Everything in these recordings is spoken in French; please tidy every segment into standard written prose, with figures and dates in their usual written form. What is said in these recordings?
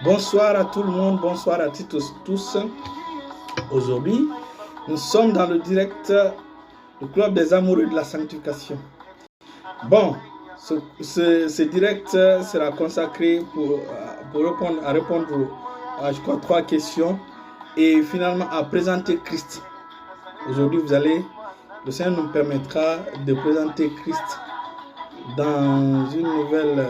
Bonsoir à tout le monde, bonsoir à tous. Aujourd'hui, nous sommes dans le direct du Club des Amoureux de la Sanctification. Bon, ce direct sera consacré pour répondre à, je crois, 3 questions et finalement à présenter Christ. Aujourd'hui, le Seigneur nous permettra de présenter Christ dans une nouvelle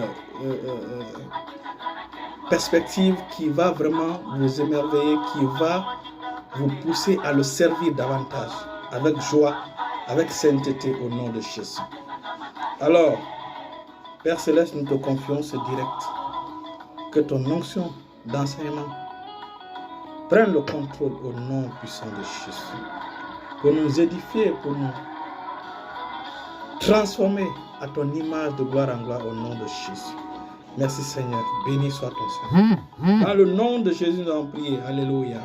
perspective qui va vraiment vous émerveiller, qui va vous pousser à le servir davantage, avec joie, avec sainteté au nom de Jésus. Alors, Père Céleste, nous te confions ce direct. Que ton onction d'enseignement prenne le contrôle au nom puissant de Jésus. Pour nous édifier, pour nous transformer à ton image de gloire en gloire au nom de Jésus. Merci Seigneur, béni soit ton Seigneur. Dans le nom de Jésus, nous avons prié. Alléluia.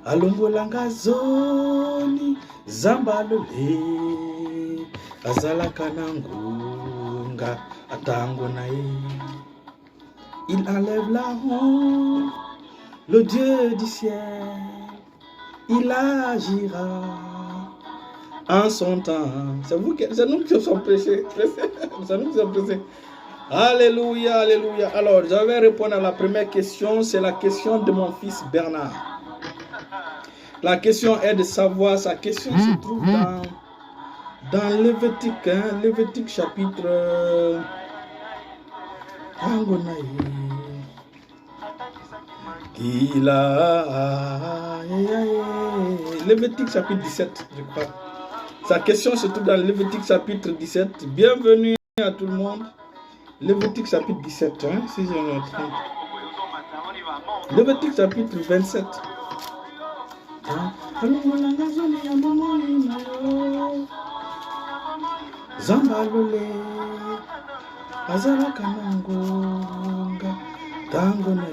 Alumbolanga zoni zambalole azalaka nangunga atango nae. Il enlève la honte, le Dieu du ciel, il agira en son temps. C'est nous qui sommes pressés. C'est nous qui sommes pressés. Alléluia, alléluia. Alors, je vais répondre à la première question. C'est la question de mon fils Bernard. La question est de savoir, sa question se trouve dans Lévitique, Lévitique chapitre... Lévitique chapitre 17, je crois. Sa question se trouve dans Lévitique chapitre 17. Bienvenue à tout le monde. Lévitique chapitre 17, si je me trompe. Lévitique chapitre 27. Zambalole Azarakanangonga Tangonae.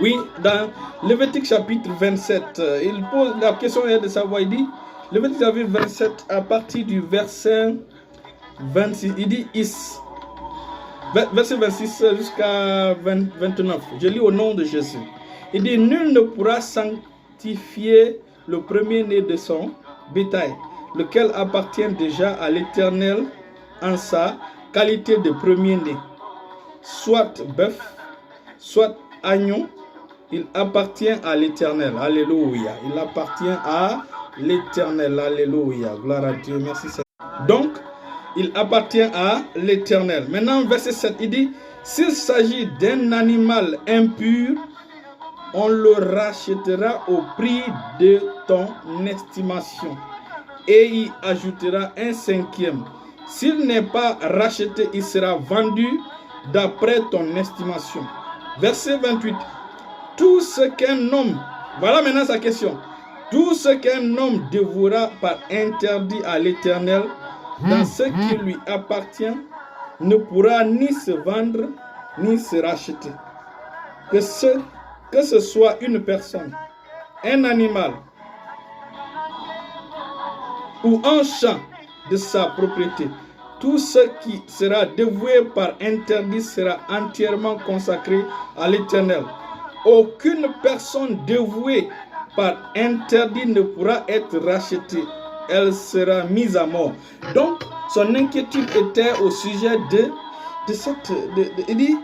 Oui, dans Lévitique chapitre 27, il pose la question est de savoir, il dit, Lévitique chapitre 27, à partir du verset 26, il dit, verset 26 jusqu'à 29, je lis au nom de Jésus. Il dit, nul ne pourra sanctifier le premier-né de son bétail, lequel appartient déjà à l'Éternel en sa qualité de premier-né. Soit bœuf, soit agneau, il appartient à l'Éternel. Alléluia. Il appartient à l'Éternel. Alléluia. Gloire à Dieu. Merci Seigneur. Donc, il appartient à l'Éternel. Maintenant, verset 7, il dit, s'il s'agit d'un animal impur, on le rachètera au prix de ton estimation et y ajoutera un 5e. S'il n'est pas racheté, il sera vendu d'après ton estimation. Verset 28. Tout ce qu'un homme, voilà maintenant sa question. Tout ce qu'un homme dévouera par interdit à l'Éternel, dans ce qui lui appartient, ne pourra ni se vendre, ni se racheter. Que ce soit une personne, un animal, ou un champ de sa propriété. Tout ce qui sera dévoué par interdit sera entièrement consacré à l'Éternel. Aucune personne dévouée par interdit ne pourra être rachetée. Elle sera mise à mort. Donc, son inquiétude était au sujet de cette... il dit,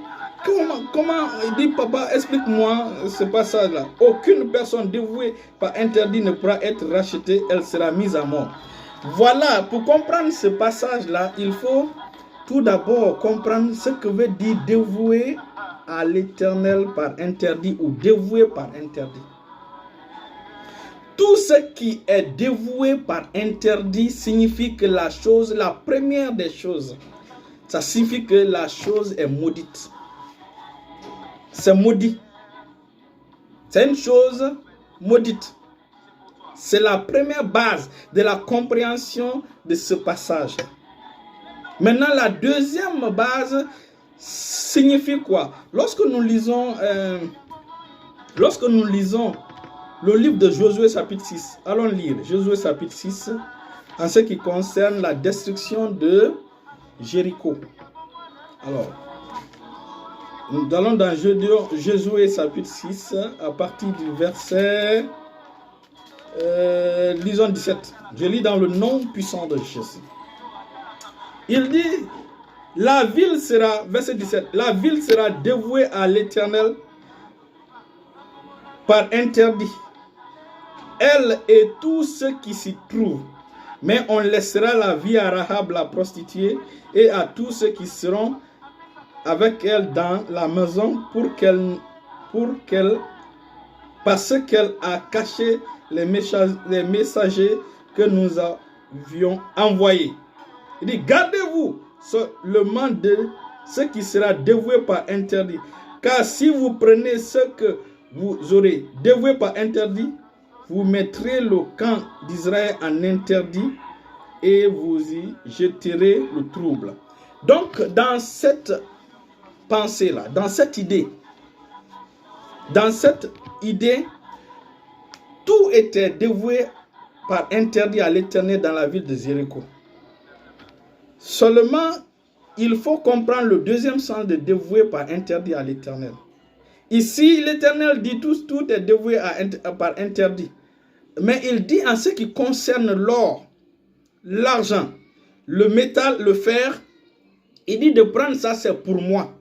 comment il dit, papa, explique-moi ce passage-là. Aucune personne dévouée par interdit ne pourra être rachetée. Elle sera mise à mort. Voilà, pour comprendre ce passage-là, il faut tout d'abord comprendre ce que veut dire dévouer à l'Éternel par interdit ou dévoué par interdit. Tout ce qui est dévoué par interdit signifie que la première des choses, ça signifie que la chose est maudite. C'est maudit. C'est une chose maudite. C'est la première base de la compréhension de ce passage. Maintenant, la deuxième base signifie quoi? Lorsque nous lisons le livre de Josué chapitre 6, allons lire Josué chapitre 6 en ce qui concerne la destruction de Jéricho. Alors, nous allons dans Josué chapitre 6, à partir du verset, lisons 17. Je lis dans le nom puissant de Jésus. Il dit, la ville sera, verset 17, la ville sera dévouée à l'Éternel par interdit, elle et tous ceux qui s'y trouvent. Mais on laissera la vie à Rahab la prostituée et à tous ceux qui seront avec elle dans la maison parce qu'elle a caché les messagers que nous avions envoyés. Il dit, gardez-vous seulement de ce qui sera dévoué par interdit. Car si vous prenez ce que vous aurez dévoué par interdit, vous mettrez le camp d'Israël en interdit et vous y jeterez le trouble. Donc, dans cette pensée-là, dans cette idée, tout était dévoué par interdit à l'Éternel dans la ville de Jéricho. Seulement, il faut comprendre le deuxième sens de dévoué par interdit à l'Éternel. Ici, l'Éternel dit tout est dévoué par interdit. Mais il dit en ce qui concerne l'or, l'argent, le métal, le fer, il dit de prendre ça, c'est pour moi.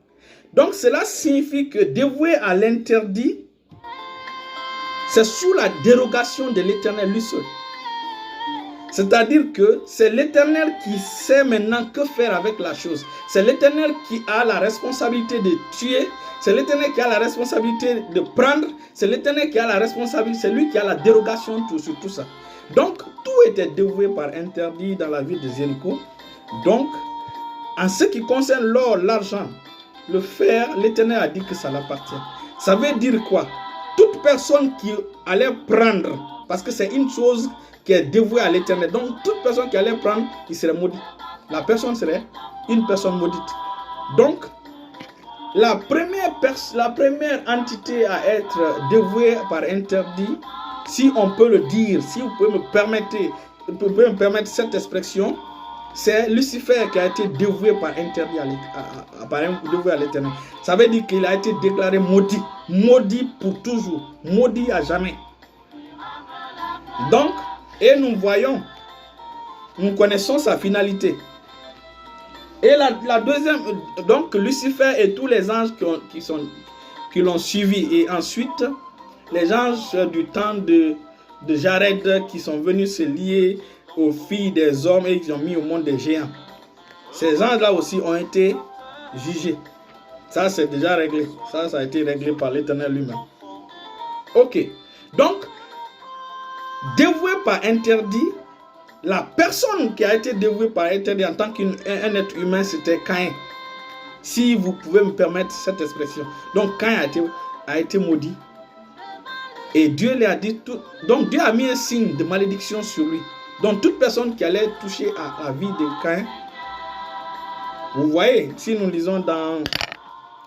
Donc cela signifie que dévoué à l'interdit, c'est sous la dérogation de l'Éternel lui seul. C'est-à-dire que c'est l'Éternel qui sait maintenant que faire avec la chose. C'est l'Éternel qui a la responsabilité de tuer. C'est l'Éternel qui a la responsabilité de prendre. C'est l'Éternel qui a la responsabilité. C'est lui qui a la dérogation sur tout ça. Donc, tout était dévoué par interdit dans la ville de Jéricho. Donc, en ce qui concerne l'or, l'argent, le fer, l'Éternel a dit que ça l'appartient. Ça veut dire quoi? Toute personne qui allait prendre, parce que c'est une chose qui est dévouée à l'Éternel. Donc, toute personne qui allait prendre, il serait maudit. La personne serait une personne maudite. Donc, la première entité à être dévouée par interdit, si on peut le dire, si vous pouvez me permettre cette expression, c'est Lucifer qui a été dévoué par interdit à l'Éternel. Ça veut dire qu'il a été déclaré maudit. Maudit pour toujours. Maudit à jamais. Donc, et nous connaissons sa finalité. Et la deuxième, donc Lucifer et tous les anges qui l'ont suivi. Et ensuite, les anges du temps de Jared qui sont venus se lier aux filles des hommes et qui ont mis au monde des géants. Ces anges-là aussi ont été jugés. Ça, c'est déjà réglé. Ça a été réglé par l'Éternel lui-même. Ok. Donc, dévoué par interdit, la personne qui a été dévouée par interdit en tant qu'un être humain, c'était Caïn. Si vous pouvez me permettre cette expression. Donc, Caïn a été maudit. Et Dieu lui a dit tout. Donc, Dieu a mis un signe de malédiction sur lui. Donc, toute personne qui allait toucher à la vie de Caïn, vous voyez, si nous lisons dans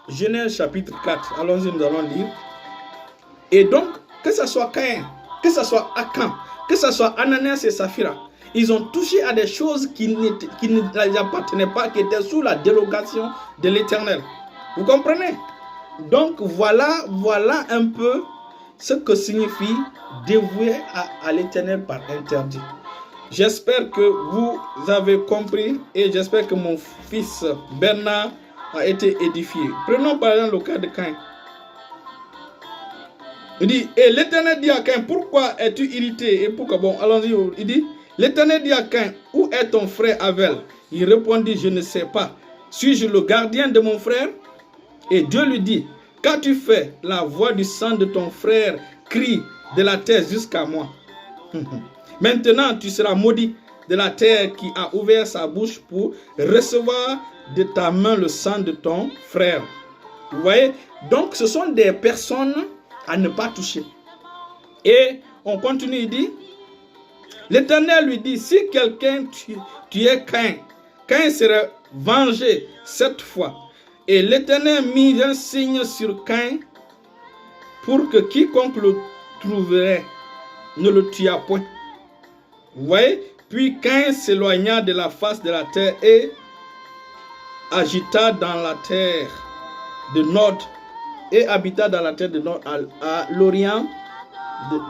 Genèse chapitre 4, allons-y, nous allons lire. Et donc, que ce soit Caïn, que ce soit Achan, que ce soit Ananias et Saphira, ils ont touché à des choses qui ne leur appartenaient pas, qui étaient sous la dérogation de l'Éternel. Vous comprenez? Donc, voilà un peu ce que signifie dévouer à l'Éternel par interdit. J'espère que vous avez compris et j'espère que mon fils Bernard a été édifié. Prenons par exemple le cas de Caïn. Il dit, et l'Éternel dit à Caïn, pourquoi es-tu irrité? Et pourquoi? Bon, allons-y. Il dit, l'Éternel dit à Caïn, où est ton frère Abel? Il répondit, je ne sais pas. Suis-je le gardien de mon frère? Et Dieu lui dit, qu'as-tu fait? La voix du sang de ton frère crie de la terre jusqu'à moi. Maintenant, tu seras maudit de la terre qui a ouvert sa bouche pour recevoir de ta main le sang de ton frère. Vous voyez? Donc, ce sont des personnes à ne pas toucher. Et on continue, il dit, l'Éternel lui dit, si quelqu'un tuait Caïn, Caïn serait vengé 7 fois. Et l'Éternel mit un signe sur Caïn pour que quiconque le trouverait ne le tuât point. Vous voyez? Puis Caïn s'éloigna de la face de la terre et agita dans la terre de nord et habita dans la terre de nord à l'orient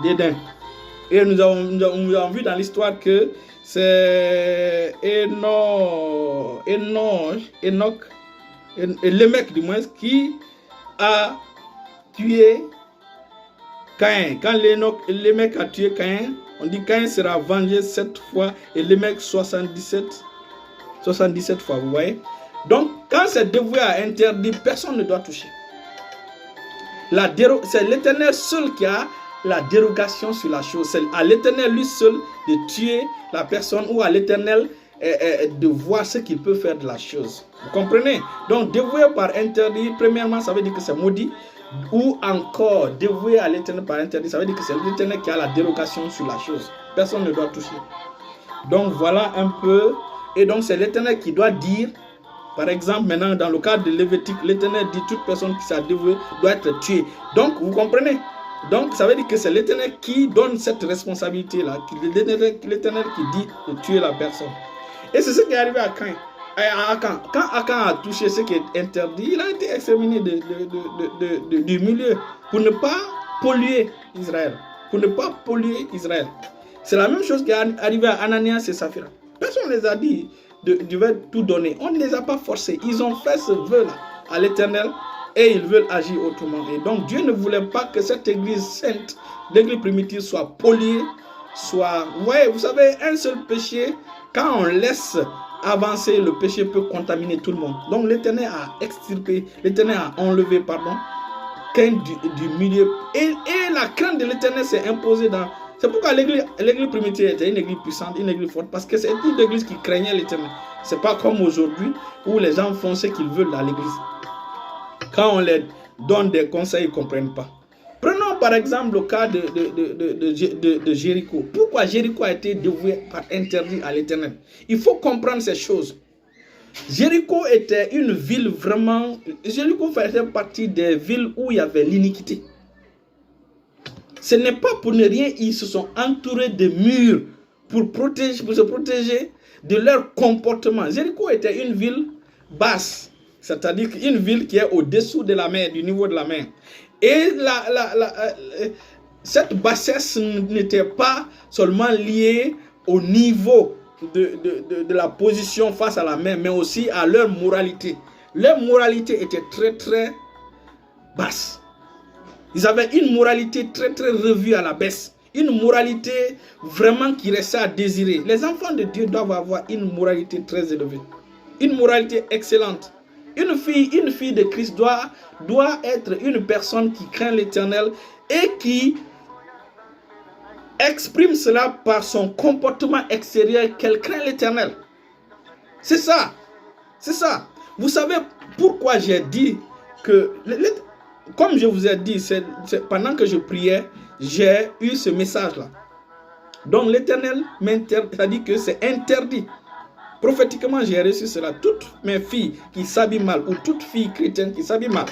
d'Éden. Et nous avons vu dans l'histoire que c'est Enoch, et Lémec du moins, qui a tué Caïn. Quand Lémec a tué Caïn, on dit Caïn sera vengé 7 fois et Lémec 77 fois, vous voyez. Donc, quand c'est dévoué à interdit, personne ne doit toucher. C'est l'Éternel seul qui a la dérogation sur la chose. C'est à l'Éternel lui seul de tuer la personne ou à l'Éternel de voir ce qu'il peut faire de la chose. Vous comprenez? Donc, dévoué par interdit, premièrement, ça veut dire que c'est maudit. Ou encore, dévoué à l'Éternel par interdit, ça veut dire que c'est l'Éternel qui a la dérogation sur la chose. Personne ne doit toucher. Donc, voilà un peu. Et donc, c'est l'Éternel qui doit dire. Par exemple, maintenant, dans le cadre de Lévitique, l'Éternel dit toute personne qui s'est dévouée doit être tuée. Donc, vous comprenez? Donc, ça veut dire que c'est l'Éternel qui donne cette responsabilité-là. L'Éternel qui dit de tuer la personne. Et c'est ce qui est arrivé à Caïn. Quand Akan a touché ce qui est interdit, il a été exterminé du milieu pour ne pas polluer Israël. Pour ne pas polluer Israël. C'est la même chose qui est arrivé à Ananias et Saphira. Personne ne les a dit de tout donner. On ne les a pas forcés. Ils ont fait ce vœu-là à l'Éternel et ils veulent agir autrement. Et donc Dieu ne voulait pas que cette église sainte, l'église primitive, soit polluée, soit... Ouais, vous savez, un seul péché, quand on laisse avancer, le péché peut contaminer tout le monde. Donc l'Éternel a extirpé, l'Éternel a enlevé, Caïn du milieu. Et la crainte de l'Éternel s'est imposée dans... C'est pourquoi l'église primitive était une église puissante, une église forte, parce que c'est une église qui craignait l'Éternel. C'est pas comme aujourd'hui où les gens font ce qu'ils veulent dans l'église. Quand on les donne des conseils, ils ne comprennent pas. Prenons par exemple le cas de Jéricho. Pourquoi Jéricho a été dévoué par interdit à l'Éternel? Il faut comprendre ces choses. Jéricho était une ville vraiment... Jéricho faisait partie des villes où il y avait l'iniquité. Ce n'est pas pour ne rien, ils se sont entourés de murs pour se protéger de leur comportement. Jéricho était une ville basse, c'est-à-dire une ville qui est au-dessous de la mer, du niveau de la mer. Et cette bassesse n'était pas seulement liée au niveau de la position face à la mer, mais aussi à leur moralité. Leur moralité était très très basse. Ils avaient une moralité très très revue à la baisse. Une moralité vraiment qui restait à désirer. Les enfants de Dieu doivent avoir une moralité très élevée. Une moralité excellente. Une fille de Christ doit être une personne qui craint l'Éternel et qui exprime cela par son comportement extérieur qu'elle craint l'Éternel. C'est ça. C'est ça. Vous savez pourquoi j'ai dit que... Comme je vous ai dit, pendant que je priais, j'ai eu ce message-là. Donc l'Éternel m'interdit que c'est interdit. Prophétiquement, j'ai reçu cela. Toutes mes filles qui s'habillent mal, ou toute fille chrétienne qui s'habille mal,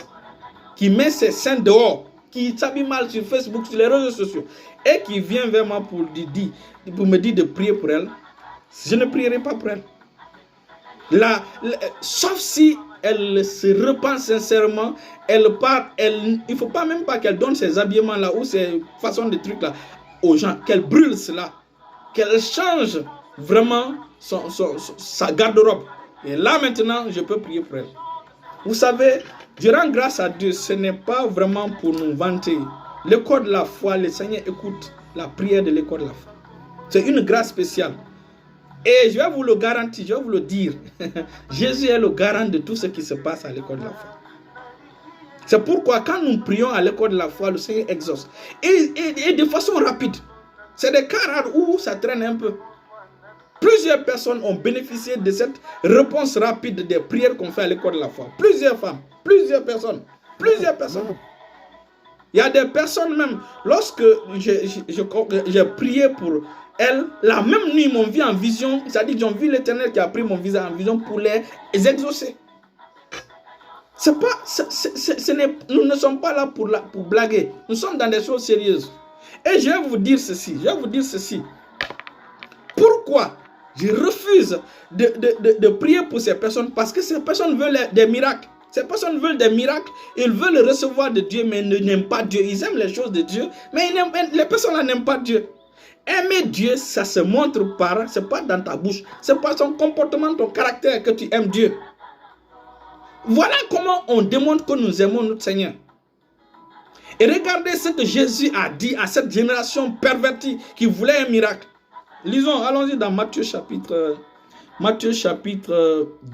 qui met ses seins dehors, qui s'habille mal sur Facebook, sur les réseaux sociaux, et qui vient vers moi pour me dire de prier pour elle, je ne prierai pas pour elle. Sauf si elle se repent sincèrement, il ne faut pas même pas qu'elle donne ses habillements là ou ses façons de trucs là aux gens, qu'elle brûle cela, qu'elle change vraiment sa garde-robe. Et là maintenant, je peux prier pour elle. Vous savez, je rends grâce à Dieu, ce n'est pas vraiment pour nous vanter. L'école de la foi, le Seigneur écoute la prière de l'école de la foi. C'est une grâce spéciale. Et je vais vous le garantir, je vais vous le dire. Jésus est le garant de tout ce qui se passe à l'école de la foi. C'est pourquoi quand nous prions à l'école de la foi, le Seigneur exauce. Et de façon rapide. C'est des cas rares où ça traîne un peu. Plusieurs personnes ont bénéficié de cette réponse rapide des prières qu'on fait à l'école de la foi. Plusieurs femmes, plusieurs personnes. Il y a des personnes même, lorsque j'ai prié pour elles, la même nuit, ils m'ont vu en vision, c'est-à-dire qu'ils ont vu l'Éternel qui a pris mon visage en vision pour les exaucer. Nous ne sommes pas là pour blaguer, nous sommes dans des choses sérieuses. Et je vais vous dire ceci, Pourquoi Je refuse de prier pour ces personnes parce que ces personnes veulent des miracles. Ces personnes veulent des miracles, ils veulent recevoir de Dieu, mais ils n'aiment pas Dieu. Ils aiment les choses de Dieu, mais les personnes là n'aiment pas Dieu. Aimer Dieu, ça se montre par, c'est pas dans ta bouche, c'est pas son comportement, ton caractère que tu aimes Dieu. Voilà comment on démontre que nous aimons notre Seigneur. Et regardez ce que Jésus a dit à cette génération pervertie qui voulait un miracle. Lisons, allons-y dans Matthieu chapitre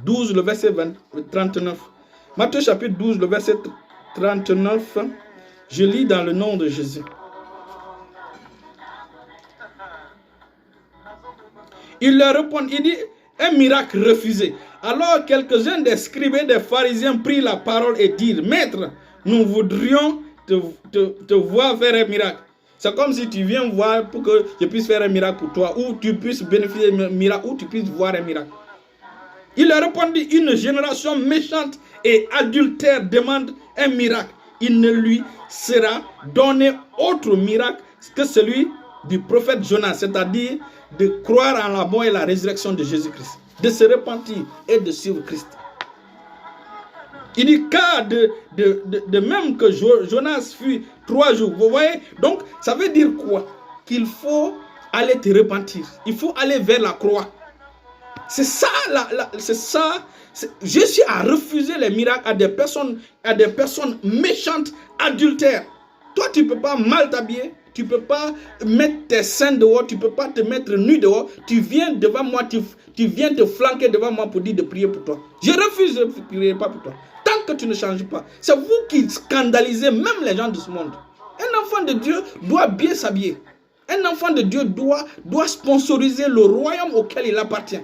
12, le verset 39. Matthieu chapitre 12, le verset 39. Je lis dans le nom de Jésus. Il leur répond, il dit, un miracle refusé. Alors quelques-uns des scribes et des pharisiens prirent la parole et dirent, Maître, nous voudrions te voir faire un miracle. C'est comme si tu viens voir pour que je puisse faire un miracle pour toi, ou tu puisses bénéficier d'un miracle, ou tu puisses voir un miracle. Il leur répondit, une génération méchante et adultère demande un miracle. Il ne lui sera donné autre miracle que celui du prophète Jonas, c'est-à-dire de croire en la mort et la résurrection de Jésus-Christ, de se repentir et de suivre Christ. Il dit, car de même que Jonas fut 3 jours. Vous voyez? Donc, ça veut dire quoi? Qu'il faut aller te repentir. Il faut aller vers la croix. C'est ça, c'est ça. Jésus a refusé les miracles à des personnes méchantes, adultères. Toi, tu ne peux pas mal t'habiller. Tu ne peux pas mettre tes seins dehors. Tu ne peux pas te mettre nu dehors. Tu viens devant moi, tu viens te flanquer devant moi pour dire de prier pour toi. Je refuse de prier pas pour toi. Tant que tu ne changes pas. C'est vous qui scandalisez même les gens de ce monde. Un enfant de Dieu doit bien s'habiller. Un enfant de Dieu doit sponsoriser le royaume auquel il appartient.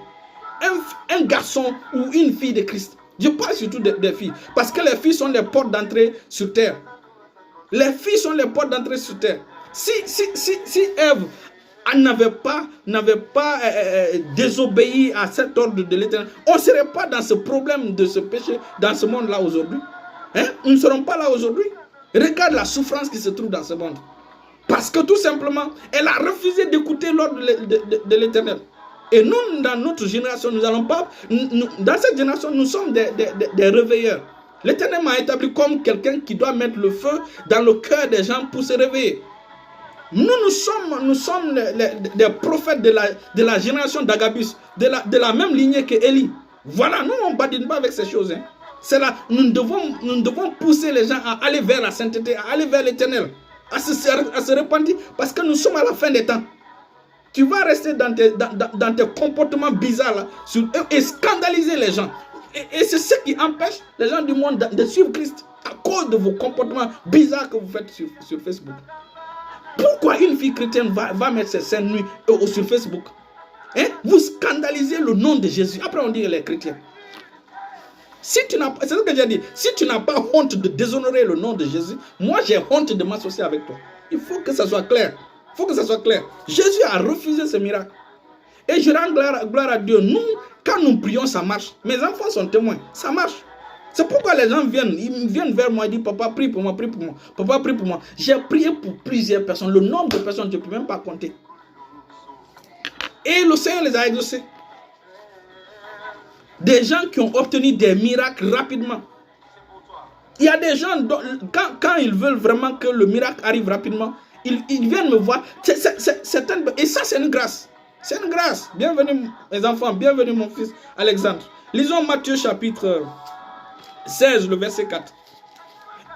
Un garçon ou une fille de Christ. Je parle surtout des filles. Parce que les filles sont les portes d'entrée sur terre. Les filles sont les portes d'entrée sur terre. Si Ève n'avait pas désobéi à cet ordre de l'Éternel, on ne serait pas dans ce problème de ce péché, dans ce monde-là aujourd'hui. Hein? Nous ne serons pas là aujourd'hui. Regarde la souffrance qui se trouve dans ce monde. Parce que tout simplement, elle a refusé d'écouter l'ordre de l'Éternel. Et nous, dans notre génération, nous n'allons pas... dans cette génération, nous sommes des réveilleurs. L'Éternel m'a établi comme quelqu'un qui doit mettre le feu dans le cœur des gens pour se réveiller. Nous sommes des prophètes de la génération d'Agabus, de la même lignée que Élie. Voilà, nous, on ne badine pas avec ces choses. Hein. C'est là, nous devons pousser les gens à aller vers la sainteté, à aller vers l'Éternel, à se repentir, parce que nous sommes à la fin des temps. Tu vas rester dans tes comportements bizarres là, et scandaliser les gens. Et c'est ce qui empêche les gens du monde de suivre Christ, à cause de vos comportements bizarres que vous faites sur Facebook. Pourquoi une fille chrétienne va mettre ses scènes nues sur Facebook? Hein? Vous scandalisez le nom de Jésus. Après on dit qu'elle est chrétienne. C'est ce que j'ai dit. Si tu n'as pas honte de déshonorer le nom de Jésus, moi j'ai honte de m'associer avec toi. Il faut que ça soit clair. Il faut que ça soit clair. Jésus a refusé ce miracle. Et je rends gloire à Dieu. Nous, quand nous prions, ça marche. Mes enfants sont témoins. Ça marche. C'est pourquoi les gens viennent vers moi et disent, papa, prie pour moi, prie pour moi. Papa, prie pour moi. J'ai prié pour plusieurs personnes. Le nombre de personnes, je ne peux même pas compter. Et le Seigneur les a exaucés. Des gens qui ont obtenu des miracles rapidement. Il y a des gens, quand ils veulent vraiment que le miracle arrive rapidement, ils viennent me voir. Et ça, c'est une grâce. C'est une grâce. Bienvenue, mes enfants. Bienvenue, mon fils Alexandre. Lisons Matthieu chapitre 16, le verset 4.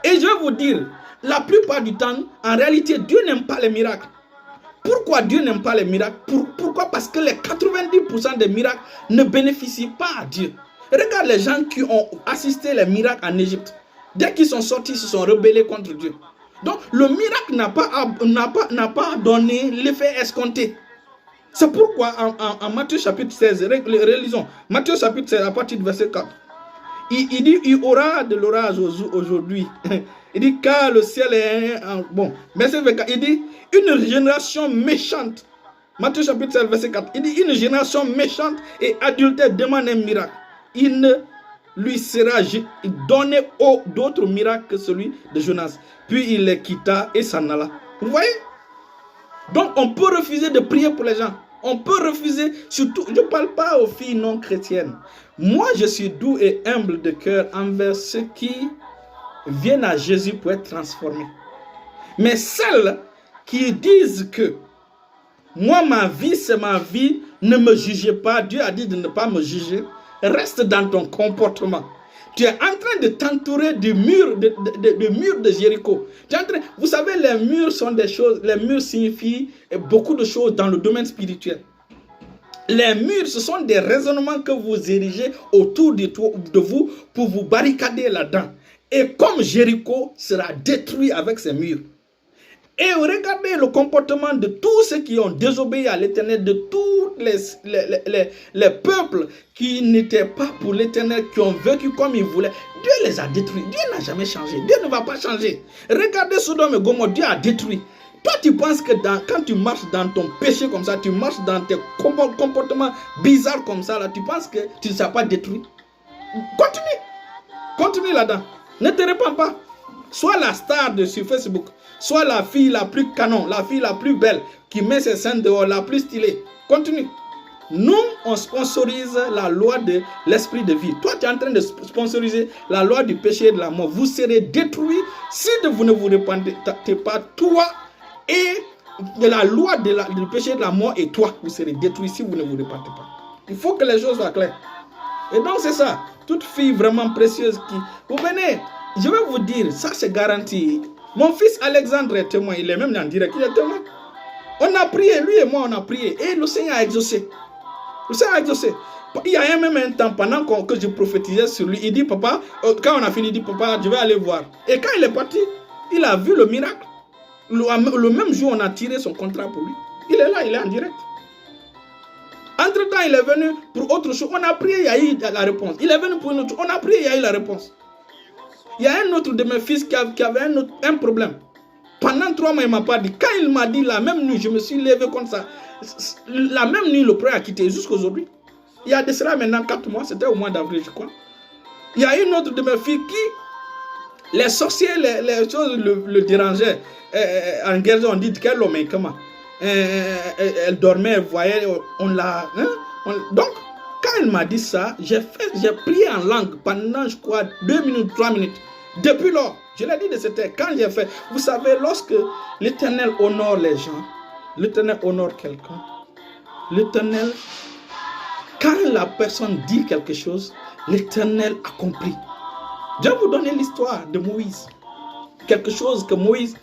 Et je vais vous dire, la plupart du temps, en réalité, Dieu n'aime pas les miracles. Pourquoi Dieu n'aime pas les miracles? Pourquoi? Parce que les 90% des miracles ne bénéficient pas à Dieu. Regarde les gens qui ont assisté les miracles en Égypte. Dès qu'ils sont sortis, ils se sont rebellés contre Dieu. Donc, le miracle n'a pas donné l'effet escompté. C'est pourquoi en Matthieu chapitre 16, relisons. Matthieu chapitre 16, à partir du verset 4. Il dit, il y aura de l'orage aujourd'hui. Il dit, car le ciel est... Bon, verset 24, il dit, une génération méchante. Matthieu chapitre 16, verset 4. Il dit, une génération méchante et adultère demande un miracle. Il ne lui sera donné d'autres miracles que celui de Jonas. Puis il les quitta et s'en alla. Vous voyez? Donc on peut refuser de prier pour les gens. On peut refuser, surtout, je ne parle pas aux filles non chrétiennes. Moi, je suis doux et humble de cœur envers ceux qui viennent à Jésus pour être transformés. Mais celles qui disent que moi, ma vie, c'est ma vie, ne me jugez pas. Dieu a dit de ne pas me juger. Reste dans ton comportement. Tu es en train de t'entourer du mur de Jéricho. Vous savez, les murs sont des choses, les murs signifient beaucoup de choses dans le domaine spirituel. Les murs, ce sont des raisonnements que vous érigez autour de vous pour vous barricader là-dedans. Et comme Jéricho sera détruit avec ces murs. Et regardez le comportement de tous ceux qui ont désobéi à l'Éternel, de tous les peuples qui n'étaient pas pour l'Éternel, qui ont vécu comme ils voulaient. Dieu les a détruits. Dieu n'a jamais changé. Dieu ne va pas changer. Regardez Sodome et Gomorrhe, Dieu a détruit. Toi, tu penses que quand tu marches dans ton péché comme ça, tu marches dans tes comportements bizarres comme ça, là, tu penses que tu ne seras pas détruit. Continue. Continue là-dedans. Ne te répands pas. Sois la star sur Facebook. Sois la fille la plus canon, la fille la plus belle, qui met ses seins dehors, la plus stylée. Continue. Nous, on sponsorise la loi de l'esprit de vie. Toi, tu es en train de sponsoriser la loi du péché et de la mort. Vous serez détruits si vous ne vous repentez pas. Toi et la loi du péché et de la mort et toi, vous serez détruits si vous ne vous repentez pas. Il faut que les choses soient claires. Et donc, c'est ça. Toute fille vraiment précieuse qui... Vous venez, je vais vous dire, ça c'est garanti. Mon fils Alexandre est témoin, il est même en direct, il est témoin. On a prié, lui et moi on a prié, et le Seigneur a exaucé. Le Seigneur a exaucé. Il y a même un temps, pendant que je prophétisais sur lui, il dit, papa, quand on a fini, il dit, papa, je vais aller voir. Et quand il est parti, il a vu le miracle. Le même jour, on a tiré son contrat pour lui. Il est là, il est en direct. Entre-temps, il est venu pour autre chose. On a prié, il y a eu la réponse. Il est venu pour une autre chose. On a prié, il y a eu la réponse. Il y a un autre de mes fils qui avait un problème. Pendant 3 mois, il ne m'a pas dit. Quand il m'a dit la même nuit, je me suis levé comme ça. La même nuit, le prêtre a quitté jusqu'à aujourd'hui. Il y a de cela maintenant 4 mois, c'était au mois d'avril, je crois. Il y a une autre de mes filles qui, les sorciers, les choses le dérangeaient. En guerre, on dit qu'elle l'homme, comment elle dormait, elle voyait, on l'a... Hein? Donc, quand elle m'a dit ça, j'ai prié en langue pendant, je crois, 2 minutes, 3 minutes. Depuis lors, je l'ai dit de cette heure, quand j'ai fait, vous savez, lorsque l'Éternel honore les gens, l'Éternel honore quelqu'un, l'Éternel, quand la personne dit quelque chose, l'Éternel accomplit. Je vais vous donner l'histoire de Moïse. Quelque chose que Moïse...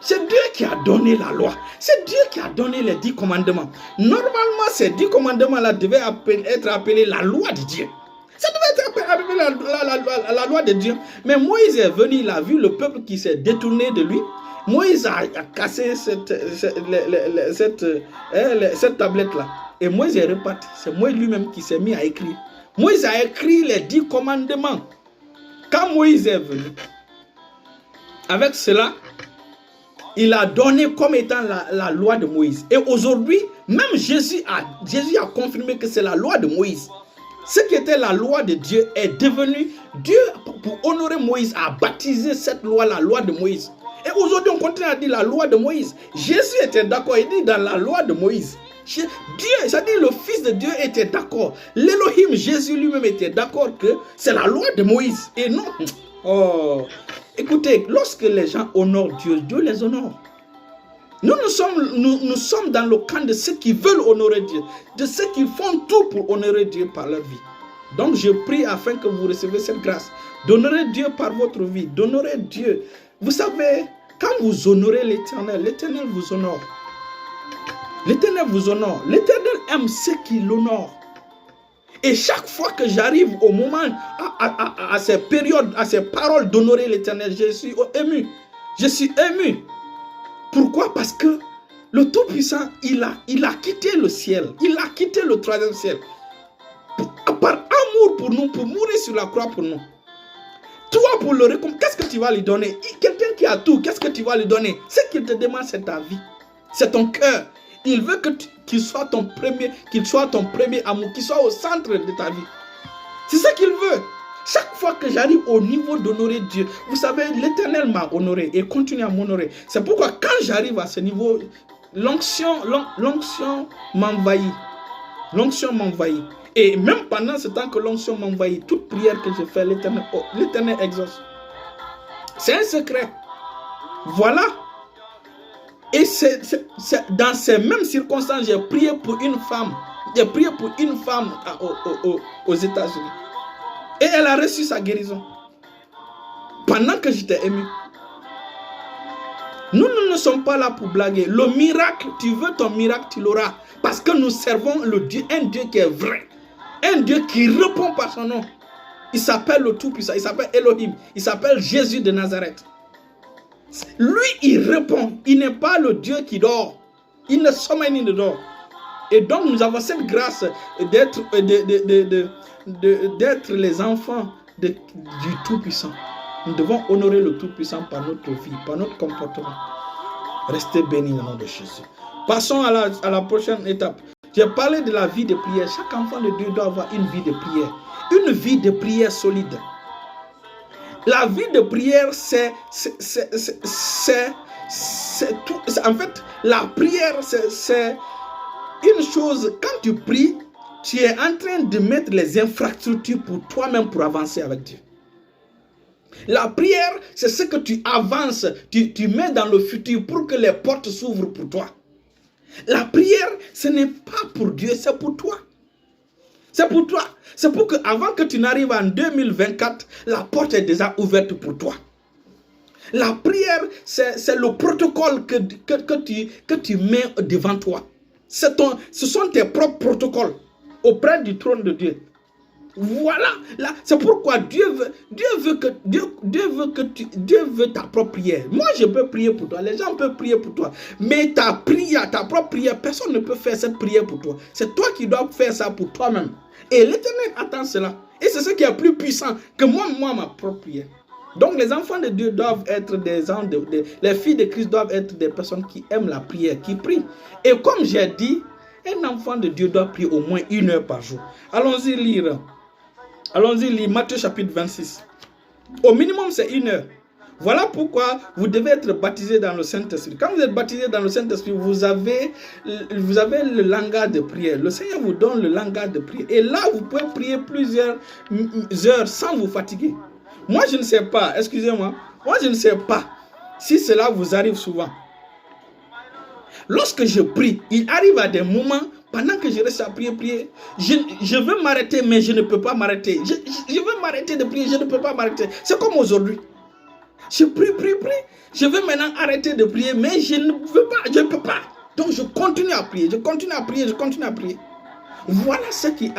C'est Dieu qui a donné la loi. C'est Dieu qui a donné les 10 commandements. Normalement, ces 10 commandements-là devaient être appelés la loi de Dieu. Ça devait être appelé la loi de Dieu. Mais Moïse est venu, il a vu le peuple qui s'est détourné de lui. Moïse a cassé cette tablette-là. Et Moïse est reparti. C'est Moïse lui-même qui s'est mis à écrire. Moïse a écrit les 10 commandements. Quand Moïse est venu, avec cela, il a donné comme étant la loi de Moïse. Et aujourd'hui, même Jésus a confirmé que c'est la loi de Moïse. Ce qui était la loi de Dieu est devenu... Dieu, pour honorer Moïse, a baptisé cette loi, la loi de Moïse. Et aujourd'hui, on continue à dire la loi de Moïse. Jésus était d'accord, il dit dans la loi de Moïse. Dieu, c'est-à-dire le Fils de Dieu était d'accord. L'Élohim, Jésus lui-même était d'accord que c'est la loi de Moïse. Et non... Oh, écoutez, lorsque les gens honorent Dieu, Dieu les honore. Nous sommes dans le camp de ceux qui veulent honorer Dieu, de ceux qui font tout pour honorer Dieu par leur vie. Donc je prie afin que vous recevez cette grâce, d'honorer Dieu par votre vie, d'honorer Dieu. Vous savez, quand vous honorez l'Éternel, l'Éternel vous honore. L'Éternel vous honore. L'Éternel aime ceux qui l'honorent. Et chaque fois que j'arrive au moment, à ces périodes, à ces paroles d'honorer l'Éternel, je suis ému. Je suis ému. Pourquoi? Parce que le Tout-Puissant, il a quitté le ciel. Il a quitté le 3e ciel. Par amour pour nous, pour mourir sur la croix pour nous. Toi, pour le récompenser, qu'est-ce que tu vas lui donner? Quelqu'un qui a tout, qu'est-ce que tu vas lui donner? Ce qu'il te demande, c'est ta vie. C'est ton cœur. Il veut qu'il soit ton premier amour, qu'il soit au centre de ta vie. C'est ce qu'il veut. Chaque fois que j'arrive au niveau d'honorer Dieu, vous savez, l'Éternel m'a honoré et continue à m'honorer. C'est pourquoi quand j'arrive à ce niveau, l'onction m'envahit. L'onction m'envahit. Et même pendant ce temps que l'onction m'envahit, toute prière que je fais, l'Éternel exauce. C'est un secret. Voilà. Et c'est dans ces mêmes circonstances, j'ai prié pour une femme. J'ai prié pour une femme aux États-Unis. Et elle a reçu sa guérison. Pendant que j'étais ému. Nous ne sommes pas là pour blaguer. Le miracle, tu veux ton miracle, tu l'auras. Parce que nous servons un Dieu qui est vrai. Un Dieu qui répond par son nom. Il s'appelle le Tout-Puissant. Il s'appelle Elohim. Il s'appelle Jésus de Nazareth. Lui, il répond. Il n'est pas le Dieu qui dort. Il ne sommeille ni ne dort. Et donc, nous avons cette grâce d'être les enfants du Tout-Puissant. Nous devons honorer le Tout-Puissant par notre vie, par notre comportement. Restez bénis au nom de Jésus. Passons à la prochaine étape. J'ai parlé de la vie de prière. Chaque enfant de Dieu doit avoir une vie de prière. Une vie de prière solide. La vie de prière, c'est tout. En fait, la prière, c'est une chose. Quand tu pries, tu es en train de mettre les infrastructures pour toi-même pour avancer avec Dieu. La prière, c'est ce que tu avances, tu mets dans le futur pour que les portes s'ouvrent pour toi. La prière, ce n'est pas pour Dieu, c'est pour toi. C'est pour toi. C'est pour que avant que tu n'arrives en 2024, la porte est déjà ouverte pour toi. La prière, c'est le protocole que tu mets devant toi. Ce sont tes propres protocoles auprès du trône de Dieu. Voilà, là, c'est pourquoi Dieu veut ta propre prière. Moi, je peux prier pour toi, les gens peuvent prier pour toi, mais ta prière, ta propre prière, personne ne peut faire cette prière pour toi. C'est toi qui dois faire ça pour toi-même. Et l'Éternel attend cela. Et c'est ce qui est plus puissant que moi, ma propre prière. Donc, les enfants de Dieu doivent être les filles de Christ doivent être des personnes qui aiment la prière, qui prient. Et comme j'ai dit, un enfant de Dieu doit prier au moins 1 heure par jour. Allons-y lire Matthieu chapitre 26. Au minimum, c'est 1 heure. Voilà pourquoi vous devez être baptisé dans le Saint-Esprit. Quand vous êtes baptisé dans le Saint-Esprit, vous avez le langage de prière. Le Seigneur vous donne le langage de prière. Et là, vous pouvez prier plusieurs heures sans vous fatiguer. Moi, je ne sais pas, excusez-moi, moi, je ne sais pas si cela vous arrive souvent. Lorsque je prie, il arrive à des moments, pendant que je reste à prier, je veux m'arrêter, mais je ne peux pas m'arrêter. Je veux m'arrêter de prier, je ne peux pas m'arrêter. C'est comme aujourd'hui. Je prie. Je veux maintenant arrêter de prier, mais je ne peux pas. Donc je continue à prier, je continue à prier. Voilà ce qui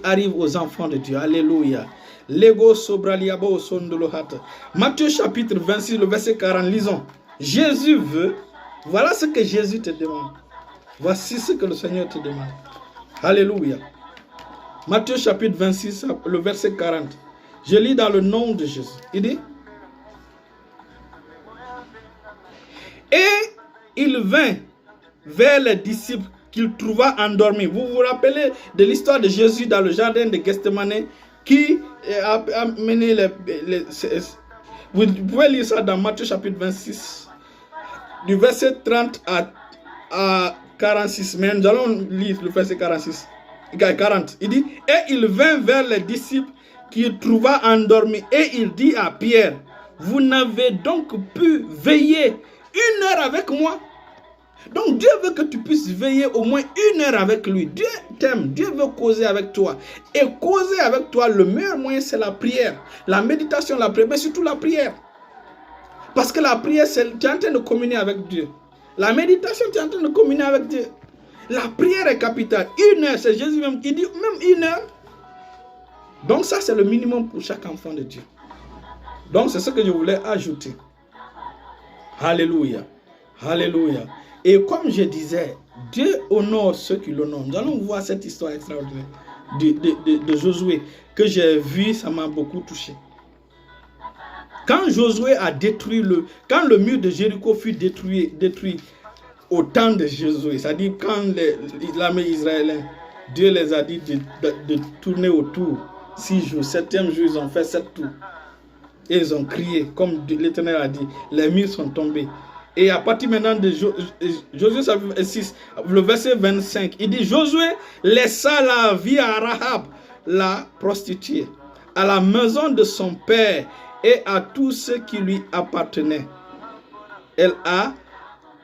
arrive aux enfants de Dieu. Alléluia. Lego sobraliabo sondolohata. Matthieu chapitre 26, le verset 40, lisons. Jésus veut, voilà ce que Jésus te demande. Voici ce que le Seigneur te demande. Alléluia. Matthieu chapitre 26, le verset 40. Je lis dans le nom de Jésus. Il dit, et il vint vers les disciples qu'il trouva endormis. Vous vous rappelez de l'histoire de Jésus dans le jardin de Gethsemane qui a amené vous pouvez lire ça dans Matthieu chapitre 26, du verset 30 à 46. Mais nous allons lire le verset 40. Il dit, et il vint vers les disciples qu'il trouva endormis, et il dit à Pierre, vous n'avez donc pu veiller 1 heure avec moi? Donc Dieu veut que tu puisses veiller au moins 1 heure avec lui. Dieu t'aime, Dieu veut causer avec toi. Et causer avec toi, le meilleur moyen, c'est la prière. La méditation, la prière, mais surtout la prière. Parce que la prière, tu es en train de communier avec Dieu. La méditation, tu es en train de communier avec Dieu. La prière est capitale. 1 heure, c'est Jésus même qui dit, même 1 heure. Donc ça, c'est le minimum pour chaque enfant de Dieu. Donc c'est ce que je voulais ajouter. Alléluia. Alléluia. Et comme je disais, Dieu honore ceux qui l'honorent. Nous allons voir cette histoire extraordinaire de Josué que j'ai vu, ça m'a beaucoup touché. Quand Josué a détruit quand le mur de Jéricho fut détruit au temps de Josué, c'est-à-dire quand l'armée israélienne, Dieu les a dit de tourner autour 6 jours. 7e jour, ils ont fait 7 tours. Et ils ont crié, comme l'Éternel a dit, les murs sont tombés. Et à partir maintenant de Josué 6, le verset 25, il dit, Josué laissa la vie à Rahab, la prostituée, à la maison de son père et à tout ce qui lui appartenait. Elle a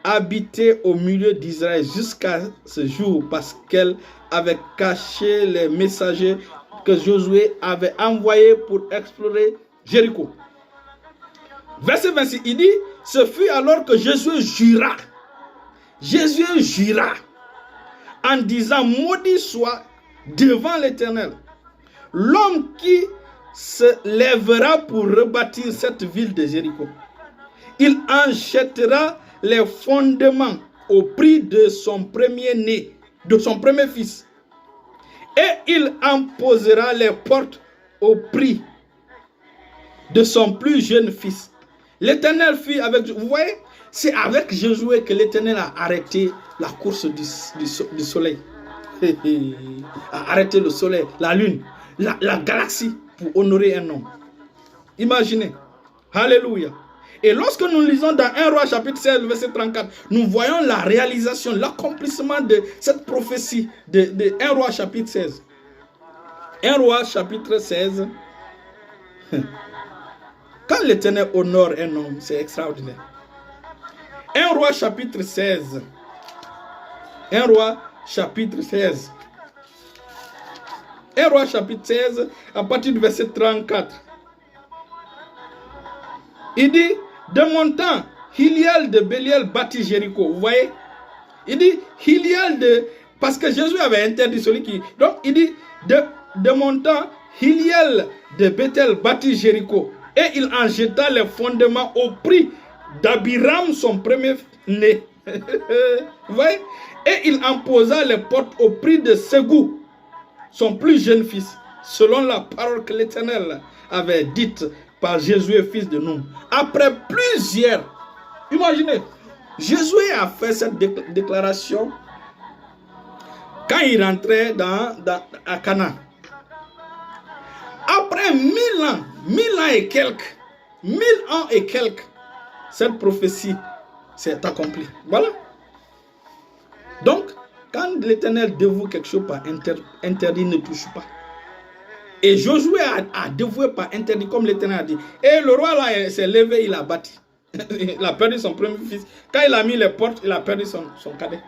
habité au milieu d'Israël jusqu'à ce jour parce qu'elle avait caché les messagers que Josué avait envoyés pour explorer Jéricho. Verset 26, il dit, ce fut alors que Josué jura. Josué jura en disant, maudit soit devant l'Éternel l'homme qui se lèvera pour rebâtir cette ville de Jéricho. Il en jettera les fondements au prix de son premier-né, de son premier fils. Et il en posera les portes au prix de son plus jeune fils. L'Éternel fit avec... Vous voyez, c'est avec Josué que l'Éternel a arrêté la course du soleil. A arrêté le soleil, la lune, la galaxie pour honorer un homme. Imaginez. Alléluia. Et lorsque nous lisons dans 1 Roi chapitre 16, verset 34, nous voyons la réalisation, l'accomplissement de cette prophétie de 1 Roi chapitre 16. 1 Roi chapitre 16. Quand l'Éternel honore un homme, c'est extraordinaire. 1 Roi chapitre 16. 1 Roi chapitre 16. 1 Roi chapitre 16, à partir du verset 34. Il dit, de mon temps, Hiliel de Béliel bâtit Jéricho. Vous voyez? Il dit, Hiliel de... Parce que Jésus avait interdit celui qui... Donc, il dit, de mon temps, Hiliel de Bethel bâtit Jéricho. Et il en jeta les fondements au prix d'Abiram, son premier-né. Vous voyez? Et il en posa les portes au prix de Ségou, son plus jeune fils, selon la parole que l'Éternel avait dite par Jésus, fils de Noun. Après plusieurs, imaginez, Jésus a fait cette déclaration quand il rentrait à Canaan. Après 1000 ans et quelques, 1000 ans et quelques, cette prophétie s'est accomplie. Voilà. Donc, quand l'Éternel dévoue quelque chose par interdit, ne touche pas. Et Josué a dévoué par interdit, comme l'Éternel a dit. Et le roi là s'est levé, il a bâti. Il a perdu son premier fils. Quand il a mis les portes, il a perdu son cadet.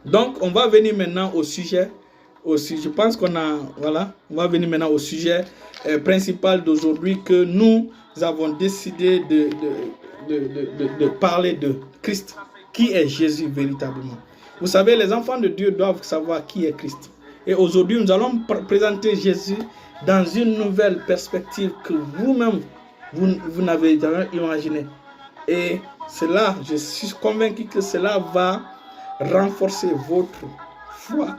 Donc, on va venir maintenant au sujet. Je pense qu'on a... Voilà. On va venir maintenant au sujet principal d'aujourd'hui que nous avons décidé de parler de Christ. Qui est Jésus véritablement? Vous savez, les enfants de Dieu doivent savoir qui est Christ. Et aujourd'hui, nous allons présenter Jésus dans une nouvelle perspective que vous-même, vous n'avez jamais imaginé. Et cela, je suis convaincu que cela va renforcer votre foi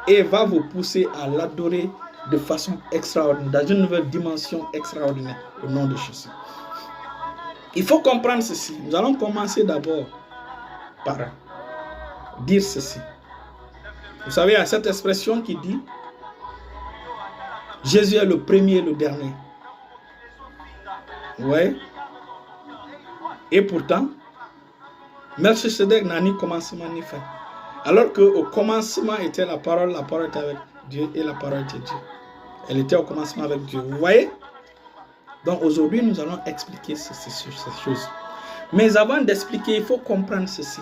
et va vous pousser à l'adorer de façon extraordinaire, dans une nouvelle dimension extraordinaire, au nom de Jésus. Il faut comprendre ceci. Nous allons commencer d'abord par dire ceci. Vous savez, il y a cette expression qui dit Jésus est le premier et le dernier. Ouais. Et pourtant, Melchisedec n'a ni commencement ni fin. Alors qu'au commencement était la parole était avec Dieu et la parole était Dieu. Elle était au commencement avec Dieu. Vous voyez? Donc aujourd'hui, nous allons expliquer ces choses. Mais avant d'expliquer, il faut comprendre ceci.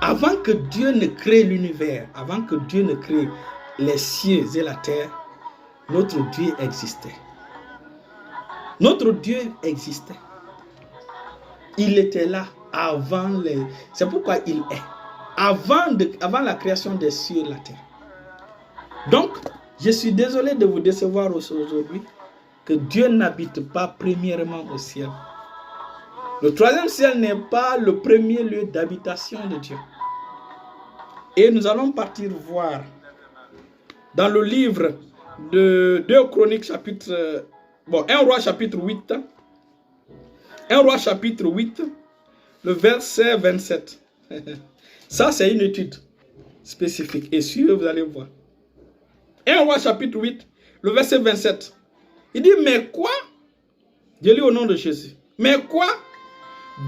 Avant que Dieu ne crée l'univers, avant que Dieu ne crée les cieux et la terre, notre Dieu existait. Notre Dieu existait. Il était là avant les... C'est pourquoi il est. Avant la création des cieux et de la terre. Donc, je suis désolé de vous décevoir aujourd'hui que Dieu n'habite pas premièrement au ciel. Le troisième ciel n'est pas le premier lieu d'habitation de Dieu. Et nous allons partir voir dans le livre de 2 Chroniques chapitre... 1 Roi chapitre 8. 1 Roi chapitre 8, le verset 27. Ça, c'est une étude spécifique. Et suivez, vous allez voir. 1 Roi chapitre 8, le verset 27. Il dit, mais quoi? Je lis au nom de Jésus. Mais quoi?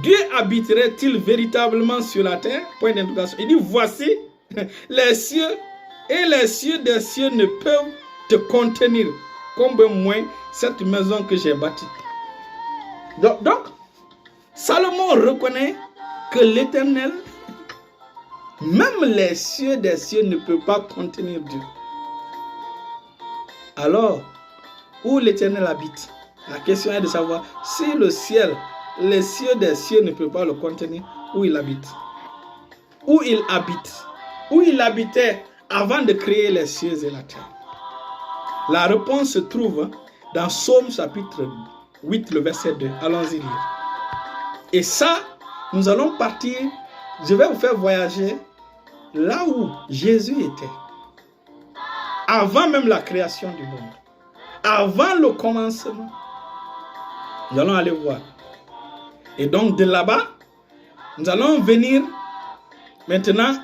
Dieu habiterait-il véritablement sur la terre? Point d'interrogation. Il dit, voici les cieux et les cieux des cieux ne peuvent te contenir. Combien moins cette maison que j'ai bâtie. Donc, Salomon reconnaît que l'Éternel, même les cieux des cieux ne peuvent pas contenir Dieu. Alors, où l'Éternel habite? La question est de savoir si le ciel, les cieux des cieux ne peuvent pas le contenir, où il habite. Où il habite. Où il habitait avant de créer les cieux et la terre. La réponse se trouve dans Psaume chapitre 8, le verset 2. Allons-y lire. Et ça, nous allons partir, je vais vous faire voyager là où Jésus était. Avant même la création du monde. Avant le commencement. Nous allons aller voir. Et donc de là-bas, nous allons venir maintenant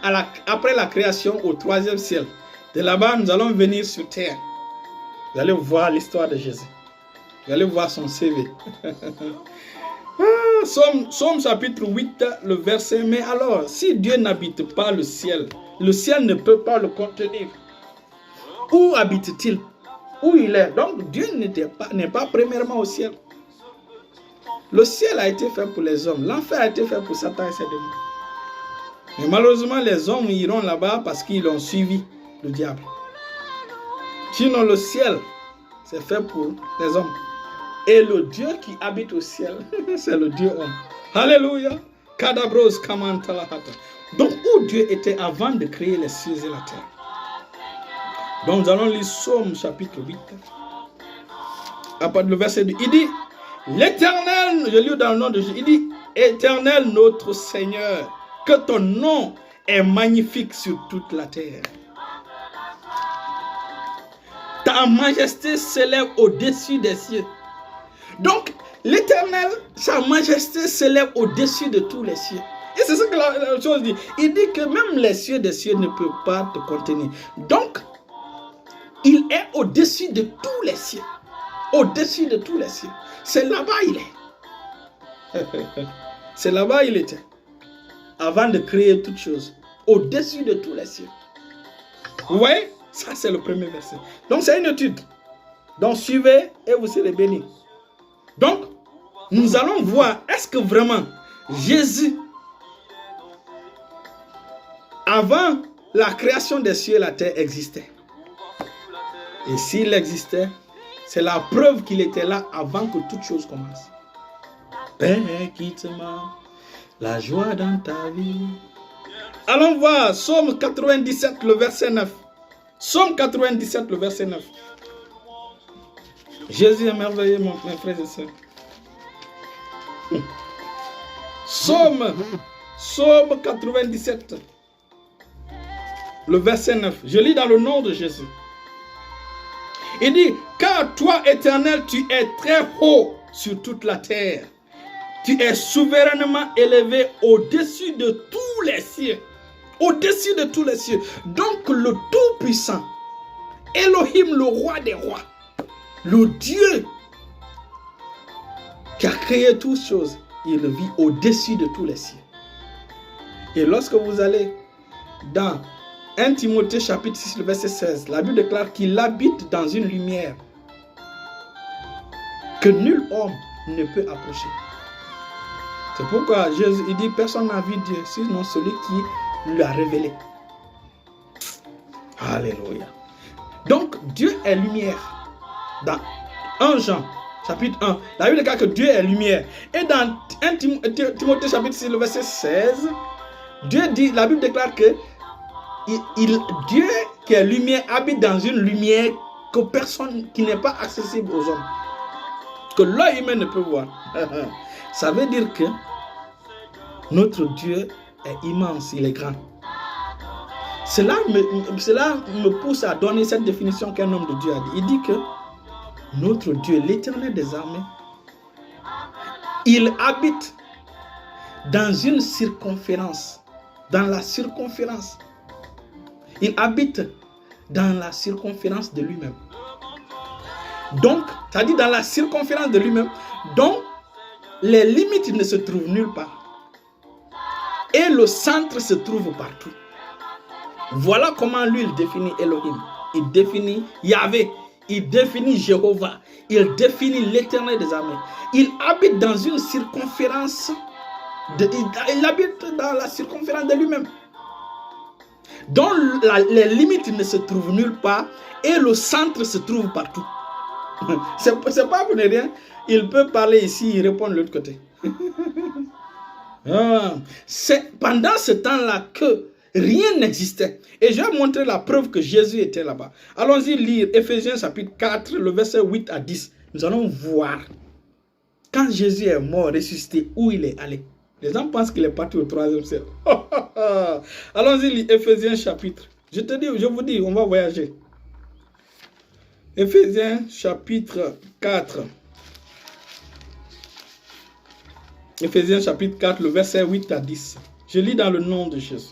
après la création au 3e ciel. De là-bas, nous allons venir sur terre. Vous allez voir l'histoire de Jésus. Vous allez voir son CV. Psaume chapitre 8, le verset. Mais alors, si Dieu n'habite pas le ciel ne peut pas le contenir. Où habite-t-il? Où il est? Donc Dieu n'est pas premièrement au ciel. Le ciel a été fait pour les hommes. L'enfer a été fait pour Satan et ses démons. Mais malheureusement, les hommes iront là-bas parce qu'ils ont suivi le diable. Sinon, le ciel, c'est fait pour les hommes. Et le Dieu qui habite au ciel, c'est le Dieu homme. Alléluia. Kadabros kamantalahata. Donc, où Dieu était avant de créer les cieux et la terre. Donc, nous allons lire Psaume chapitre 8. À partir du verset 2. Il dit, l'Éternel, je lis dans le nom de Jésus, il dit, Éternel notre Seigneur, que ton nom est magnifique sur toute la terre. Ta majesté s'élève au-dessus des cieux. Donc, l'Éternel, sa majesté s'élève au-dessus de tous les cieux. Et c'est ça que la chose dit. Il dit que même les cieux des cieux ne peuvent pas te contenir. Donc, il est au-dessus de tous les cieux. Au-dessus de tous les cieux. C'est là-bas il est. C'est là-bas il était. Avant de créer toutes choses. Au-dessus de tous les cieux. Vous voyez? Ça, c'est le premier verset. Donc, c'est une étude. Donc, suivez et vous serez bénis. Donc, nous allons voir, est-ce que vraiment Jésus, avant la création des cieux et la terre, existait? Et s'il existait, c'est la preuve qu'il était là avant que toute chose commence. Père, quitte-moi la joie dans ta vie. Allons voir Psaume 97, le verset 9. Psaume 97, le verset 9. Jésus est merveilleux, mes frères et sœurs. Psaume 97, le verset 9. Je lis dans le nom de Jésus. Il dit, car toi, Éternel, tu es très haut sur toute la terre. Tu es souverainement élevé au-dessus de tous les cieux. Au-dessus de tous les cieux. Donc le Tout-Puissant, Elohim, le roi des rois, le Dieu qui a créé toutes choses, il vit au-dessus de tous les cieux. Et lorsque vous allez dans 1 Timothée chapitre 6, le verset 16, la Bible déclare qu'il habite dans une lumière que nul homme ne peut approcher. C'est pourquoi Jésus il dit, personne n'a vu Dieu, sinon celui qui lui a révélé. Alléluia. Donc, Dieu est lumière. Dans 1 Jean, chapitre 1, la Bible déclare que Dieu est lumière. Et dans 1 Timothée, chapitre 6, le verset 16, Dieu dit, la Bible déclare que Dieu qui est lumière habite dans une lumière que personne, qui n'est pas accessible aux hommes. Que l'œil humain ne peut voir. Ça veut dire que notre Dieu est immense, il est grand. Cela me pousse à donner cette définition qu'un homme de Dieu a dit. Il dit que notre Dieu, l'Éternel des armées, il habite dans une circonférence. Dans la circonférence. Il habite dans la circonférence de lui-même. Donc, ça dit dans la circonférence de lui-même. Donc, les limites ne se trouvent nulle part. Et le centre se trouve partout. Voilà comment lui, il définit Elohim. Il définit Yahvé. Il définit Jéhovah. Il définit l'Éternel des armées. Il habite dans une circonférence. Il habite dans la circonférence de lui-même. Dont les limites ne se trouvent nulle part et le centre se trouve partout. C'est pas pour ne rien. Il peut parler ici, il répond de l'autre côté. C'est pendant ce temps-là que rien n'existait. Et je vais montrer la preuve que Jésus était là-bas. Allons-y lire Ephésiens chapitre 4, le verset 8 à 10. Nous allons voir quand Jésus est mort, ressuscité, où il est allé. Les gens pensent qu'il est parti au 3e siècle. Allons-y lire Ephésiens chapitre. Je vous dis, on va voyager. Ephésiens chapitre 4. Ephésiens chapitre 4, le verset 8 à 10. Je lis dans le nom de Jésus.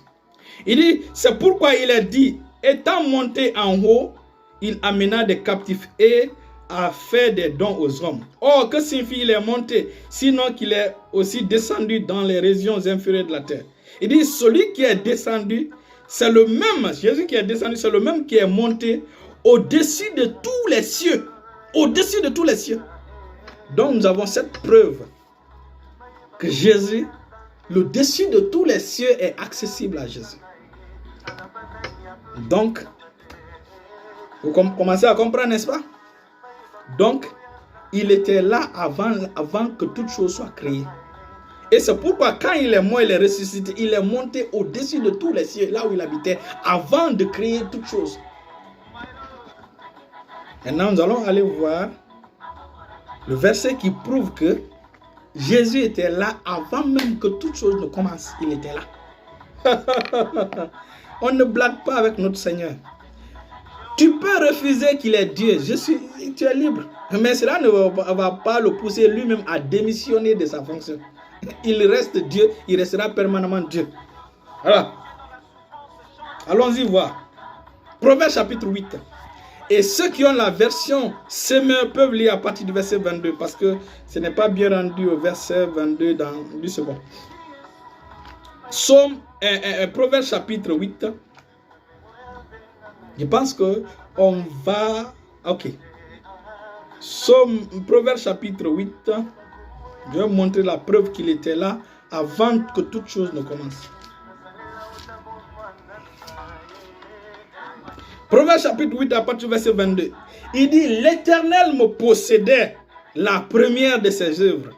Il dit, c'est pourquoi il est dit, étant monté en haut, il amena des captifs et a fait des dons aux hommes. Or, que signifie il est monté, sinon qu'il est aussi descendu dans les régions inférieures de la terre. Il dit, celui qui est descendu, c'est le même, Jésus qui est descendu, c'est le même qui est monté au-dessus de tous les cieux. Au-dessus de tous les cieux. Donc, nous avons cette preuve que Jésus, le dessus de tous les cieux est accessible à Jésus. Donc, vous commencez à comprendre, n'est-ce pas? Donc, il était là avant que toute chose soit créée. Et c'est pourquoi quand il est mort, il est ressuscité, il est monté au-dessus de tous les cieux, là où il habitait, avant de créer toute chose. Maintenant, nous allons aller voir le verset qui prouve que Jésus était là avant même que toute chose ne commence. Il était là. On ne blague pas avec notre Seigneur. Tu peux refuser qu'il est Dieu. Tu es libre. Mais cela ne va pas le pousser lui-même à démissionner de sa fonction. Il reste Dieu. Il restera permanemment Dieu. Voilà. Allons-y voir. Proverbe chapitre 8. Et ceux qui ont la version Semeur peuvent lire à partir du verset 22. Parce que ce n'est pas bien rendu au verset 22 dans du second. Proverbe chapitre 8. Je pense que on va... Ok. Proverbe chapitre 8. Je vais montrer la preuve qu'il était là avant que toute chose ne commence. Proverbe chapitre 8 à partir du verset 22. Il dit, l'Éternel me possédait la première de ses œuvres.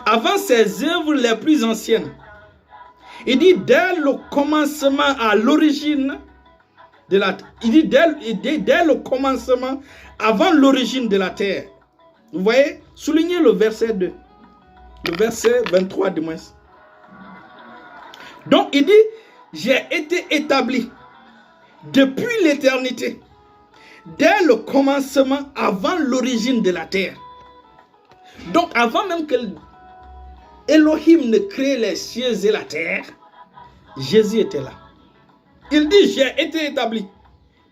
Avant ses œuvres les plus anciennes. Il dit, dès le commencement à l'origine de la terre. Il dit, dès le commencement, avant l'origine de la terre. Vous voyez, soulignez le verset 2. Le verset 23 du moins. Donc, il dit, j'ai été établi depuis l'éternité, dès le commencement, avant l'origine de la terre. Donc, avant même que Elohim ne crée les cieux et la terre, Jésus était là. Il dit, j'ai été établi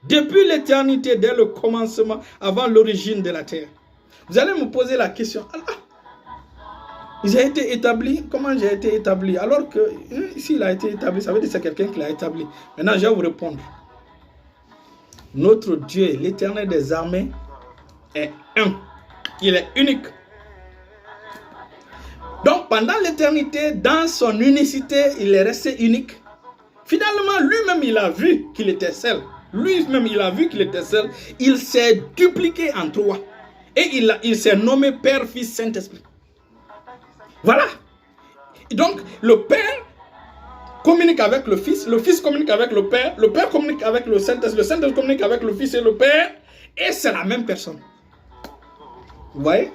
depuis l'éternité, dès le commencement, avant l'origine de la terre. Vous allez me poser la question, j'ai été établi, comment j'ai été établi? Alors que, ici il a été établi, ça veut dire que c'est quelqu'un qui l'a établi. Maintenant, je vais vous répondre. Notre Dieu, l'Éternel des armées, est un. Il est unique. Donc, pendant l'éternité, dans son unicité, il est resté unique. Finalement, lui-même, il a vu qu'il était seul. Lui-même, il a vu qu'il était seul. Il s'est dupliqué en trois. Et il s'est nommé Père, Fils, Saint-Esprit. Voilà. Donc, le Père communique avec le Fils communique avec le Père communique avec le Saint-Esprit communique avec le Fils et le Père, et c'est la même personne. Vous voyez?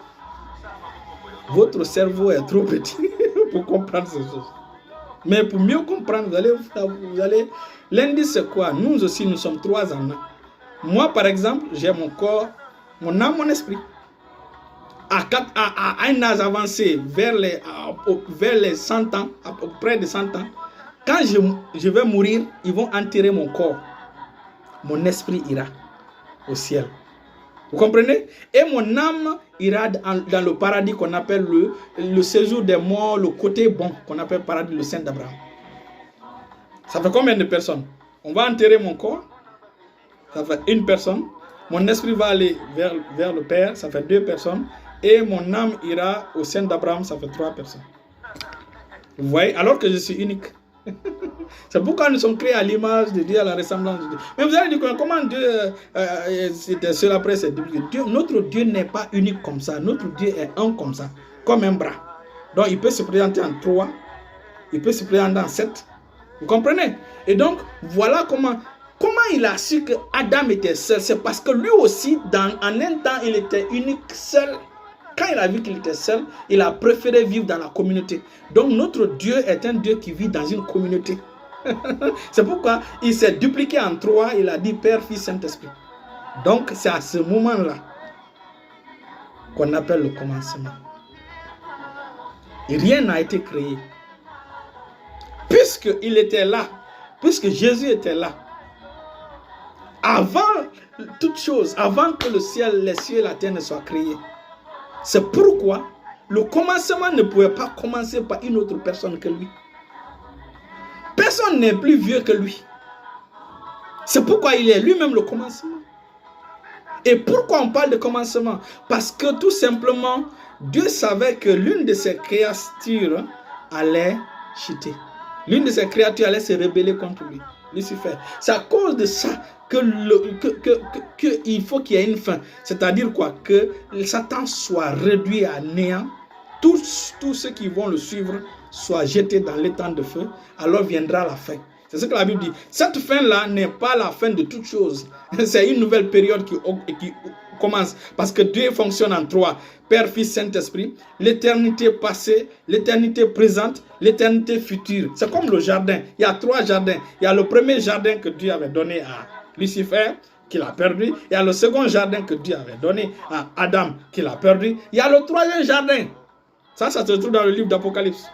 Votre cerveau est trop petit pour comprendre ces choses. Mais pour mieux comprendre, vous allez l'indice c'est quoi? Nous aussi, nous sommes trois en un. Moi, par exemple, j'ai mon corps, mon âme, mon esprit. À un âge avancé, vers les 100 ans, près de 100 ans, quand je vais mourir, ils vont enterrer mon corps. Mon esprit ira au ciel. Vous comprenez? Et mon âme ira dans le paradis qu'on appelle le séjour des morts, le côté bon qu'on appelle paradis, le sein d'Abraham. Ça fait combien de personnes? On va enterrer mon corps, ça fait une personne. Mon esprit va aller vers le Père, ça fait 2 personnes. Et mon âme ira au sein d'Abraham, ça fait 3 personnes. Vous voyez? Alors que je suis unique. C'est pourquoi nous sommes créés à l'image de Dieu, à la ressemblance de Dieu. Mais vous allez dire comment Dieu c'était seul après cette Dieu. Notre Dieu n'est pas unique comme ça. Notre Dieu est un comme ça, comme un bras. Donc il peut se présenter en 3, il peut se présenter en 7. Vous comprenez? Et donc voilà comment il a su que Adam était seul. C'est parce que lui aussi, en un temps, il était unique, seul. Quand il a vu qu'il était seul, il a préféré vivre dans la communauté. Donc notre Dieu est un Dieu qui vit dans une communauté. C'est pourquoi il s'est dupliqué en 3. Il a dit Père, Fils, Saint-Esprit. Donc c'est à ce moment-là qu'on appelle le commencement. Et rien n'a été créé. Puisqu'il était là, puisque Jésus était là, avant toute chose, avant que les cieux et la terre ne soient créés. C'est pourquoi le commencement ne pouvait pas commencer par une autre personne que lui. Personne n'est plus vieux que lui. C'est pourquoi il est lui-même le commencement. Et pourquoi on parle de commencement? Parce que tout simplement, Dieu savait que l'une de ses créatures allait chuter. L'une de ses créatures allait se rebeller contre lui, Lucifer. C'est à cause de ça qu'il faut qu'il y ait une fin. C'est-à-dire quoi? Que Satan soit réduit à néant. Tous ceux qui vont le suivre soient jetés dans l'étang de feu. Alors viendra la fin. C'est ce que la Bible dit. Cette fin-là n'est pas la fin de toute chose. C'est une nouvelle période qui commence. Parce que Dieu fonctionne en 3. Père, Fils, Saint-Esprit. L'éternité passée, l'éternité présente, l'éternité future. C'est comme le jardin. Il y a 3 jardins. Il y a le premier jardin que Dieu avait donné à Lucifer, qu'il a perdu. Il y a le second jardin que Dieu avait donné à Adam, qu'il a perdu. Il y a le 3e jardin. Ça se trouve dans le livre d'Apocalypse.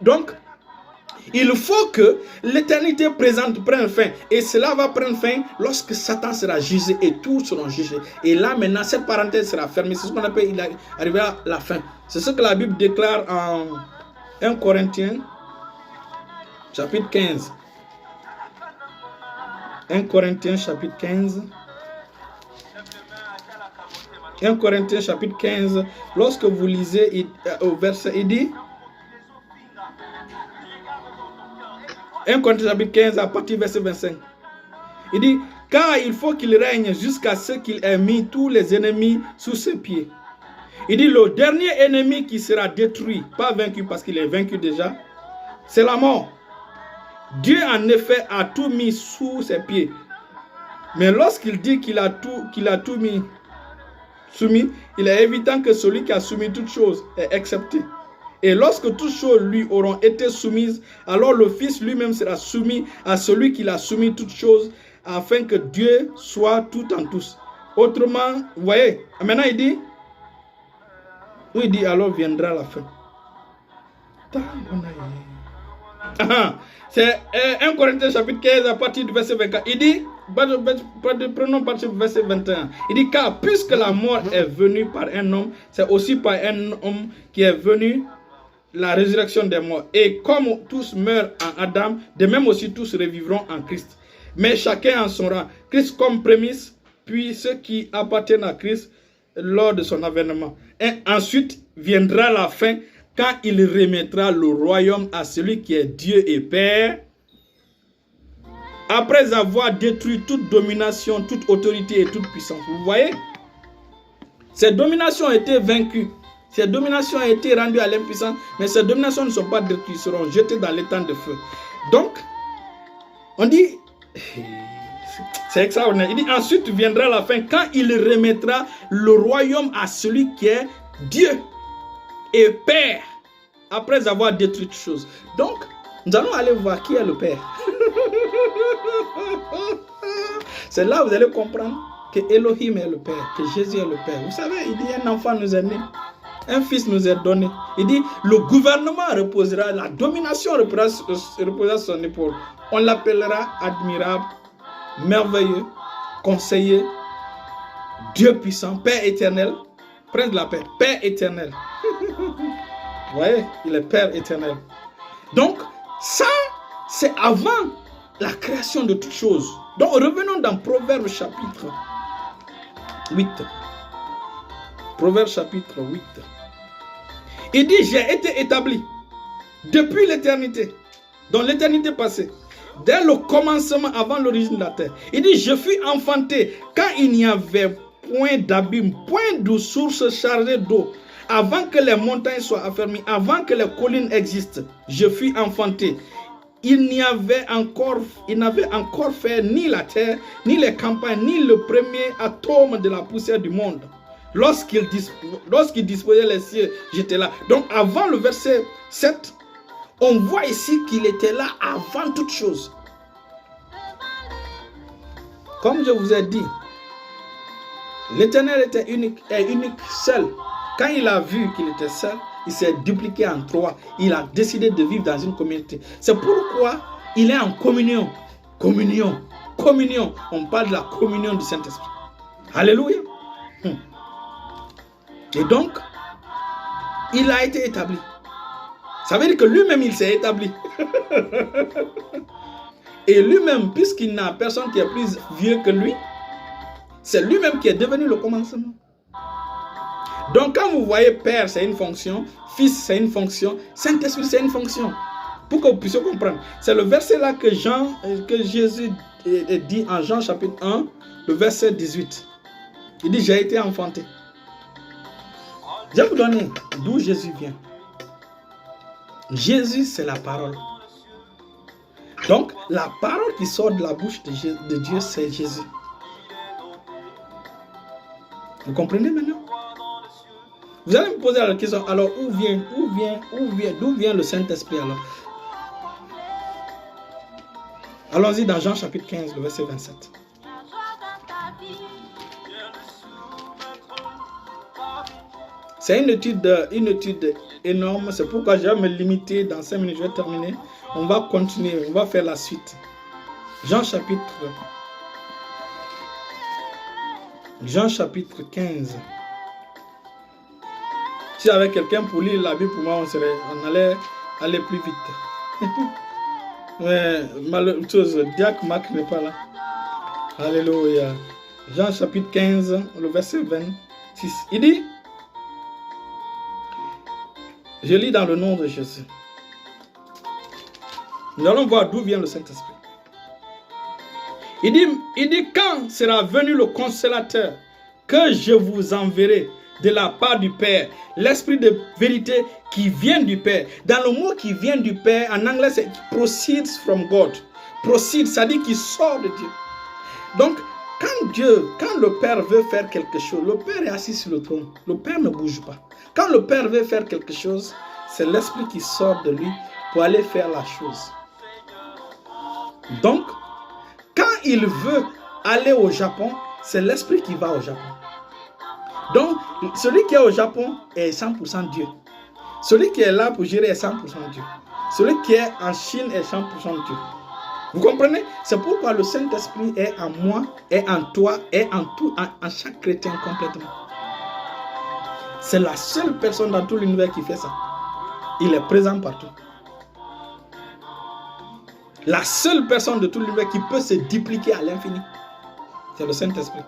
Donc, il faut que l'éternité présente prenne fin. Et cela va prendre fin lorsque Satan sera jugé et tous seront jugés. Et là, maintenant, cette parenthèse sera fermée. C'est ce qu'on appelle, il arrivera à la fin. C'est ce que la Bible déclare en 1 Corinthiens, chapitre 15. 1 Corinthiens, chapitre 15. 1 Corinthiens, chapitre 15. Lorsque vous lisez au verset, il dit... 1 Corinthiens chapitre 15 à partir du verset 25. Il dit, car il faut qu'il règne jusqu'à ce qu'il ait mis tous les ennemis sous ses pieds. Il dit, le dernier ennemi qui sera détruit, pas vaincu parce qu'il est vaincu déjà, c'est la mort. Dieu en effet a tout mis sous ses pieds. Mais lorsqu'il dit qu'il a tout mis soumis, il est évident que celui qui a soumis toutes choses est accepté. Et lorsque toutes choses lui auront été soumises, alors le Fils lui-même sera soumis à celui qui l'a soumis toutes choses, afin que Dieu soit tout en tous. Autrement, vous voyez, maintenant il dit, où il dit alors viendra la fin. C'est 1 Corinthiens chapitre 15 à partir du verset 24. Il dit, prenons partir du verset 21. Il dit, car puisque la mort est venue par un homme, c'est aussi par un homme qui est venu la résurrection des morts. Et comme tous meurent en Adam, de même aussi tous revivront en Christ. Mais chacun en son rang. Christ comme prémisse, puis ceux qui appartiennent à Christ lors de son avènement. Et ensuite viendra la fin, quand il remettra le royaume à celui qui est Dieu et Père, après avoir détruit toute domination, toute autorité et toute puissance. Vous voyez? Ces dominations ont été vaincues. Ces dominations ont été rendues à l'impuissance, mais ces dominations ne sont pas détruites, seront jetées dans l'étang de feu. Donc, on dit, c'est extraordinaire. Il dit, ensuite viendra la fin, quand il remettra le royaume à celui qui est Dieu et Père, après avoir détruit toutes choses. Donc, nous allons aller voir qui est le Père. C'est là où vous allez comprendre que Elohim est le Père, que Jésus est le Père. Vous savez, il dit, un enfant nous est né. Un fils nous est donné. Il dit, le gouvernement reposera, la domination reposera sur son épaule. On l'appellera admirable, merveilleux, conseiller, Dieu puissant, Père éternel, Prince de la paix, Père éternel. Vous voyez, il est Père éternel. Donc, ça, c'est avant la création de toutes choses. Donc, revenons dans Proverbes chapitre 8. Proverbes chapitre 8. Il dit, j'ai été établi depuis l'éternité, dans l'éternité passée, dès le commencement, avant l'origine de la terre. Il dit, je fus enfanté quand il n'y avait point d'abîme, point de source chargée d'eau. Avant que les montagnes soient affermies, avant que les collines existent, je fus enfanté. Il n'avait encore fait ni la terre, ni les campagnes, ni le premier atome de la poussière du monde. Lorsqu'il disposait les cieux, j'étais là. Donc avant le verset 7, on voit ici qu'il était là avant toute chose. Comme je vous ai dit, l'Éternel était unique, seul. Quand il a vu qu'il était seul, il s'est dupliqué en 3. Il a décidé de vivre dans une communauté. C'est pourquoi il est en communion. Communion. Communion. On parle de la communion du Saint-Esprit. Alléluia. Et donc, il a été établi. Ça veut dire que lui-même, il s'est établi. Et lui-même, puisqu'il n'a personne qui est plus vieux que lui, c'est lui-même qui est devenu le commencement. Donc, quand vous voyez Père, c'est une fonction, Fils, c'est une fonction, Saint-Esprit, c'est une fonction. Pour que vous puissiez comprendre. C'est le verset là que Jésus dit en Jean chapitre 1, le verset 18. Il dit, j'ai été enfanté. Je vais vous donner d'où Jésus vient. Jésus, c'est la parole. Donc, la parole qui sort de la bouche de Dieu, c'est Jésus. Vous comprenez maintenant? Vous allez me poser la question, alors d'où vient le Saint-Esprit alors? Allons-y dans Jean chapitre 15, le verset 27. C'est une étude énorme, c'est pourquoi je vais me limiter dans 5 minutes, je vais terminer. On va continuer, on va faire la suite. Jean chapitre 15. Si j'avais quelqu'un pour lire la Bible pour moi, on allait aller plus vite. Mais malheureusement, Diacre Marc n'est pas là. Alléluia. Jean chapitre 15, le verset 26. Il dit, je lis dans le nom de Jésus. Nous allons voir d'où vient le Saint-Esprit. Il dit, quand sera venu le consolateur que je vous enverrai de la part du Père, l'Esprit de vérité qui vient du Père. Dans le mot qui vient du Père, en anglais c'est proceeds from God. Proceeds, ça dit qu'il sort de Dieu. Donc, quand le Père veut faire quelque chose, le Père est assis sur le trône. Le Père ne bouge pas. Quand le Père veut faire quelque chose, c'est l'Esprit qui sort de lui pour aller faire la chose. Donc, quand il veut aller au Japon, c'est l'Esprit qui va au Japon. Donc, celui qui est au Japon est 100% Dieu. Celui qui est là pour gérer est 100% Dieu. Celui qui est en Chine est 100% Dieu. Vous comprenez? C'est pourquoi le Saint-Esprit est en moi, est en toi, est en tout, en chaque chrétien complètement. C'est la seule personne dans tout l'univers qui fait ça. Il est présent partout. La seule personne de tout l'univers qui peut se dupliquer à l'infini, c'est le Saint-Esprit.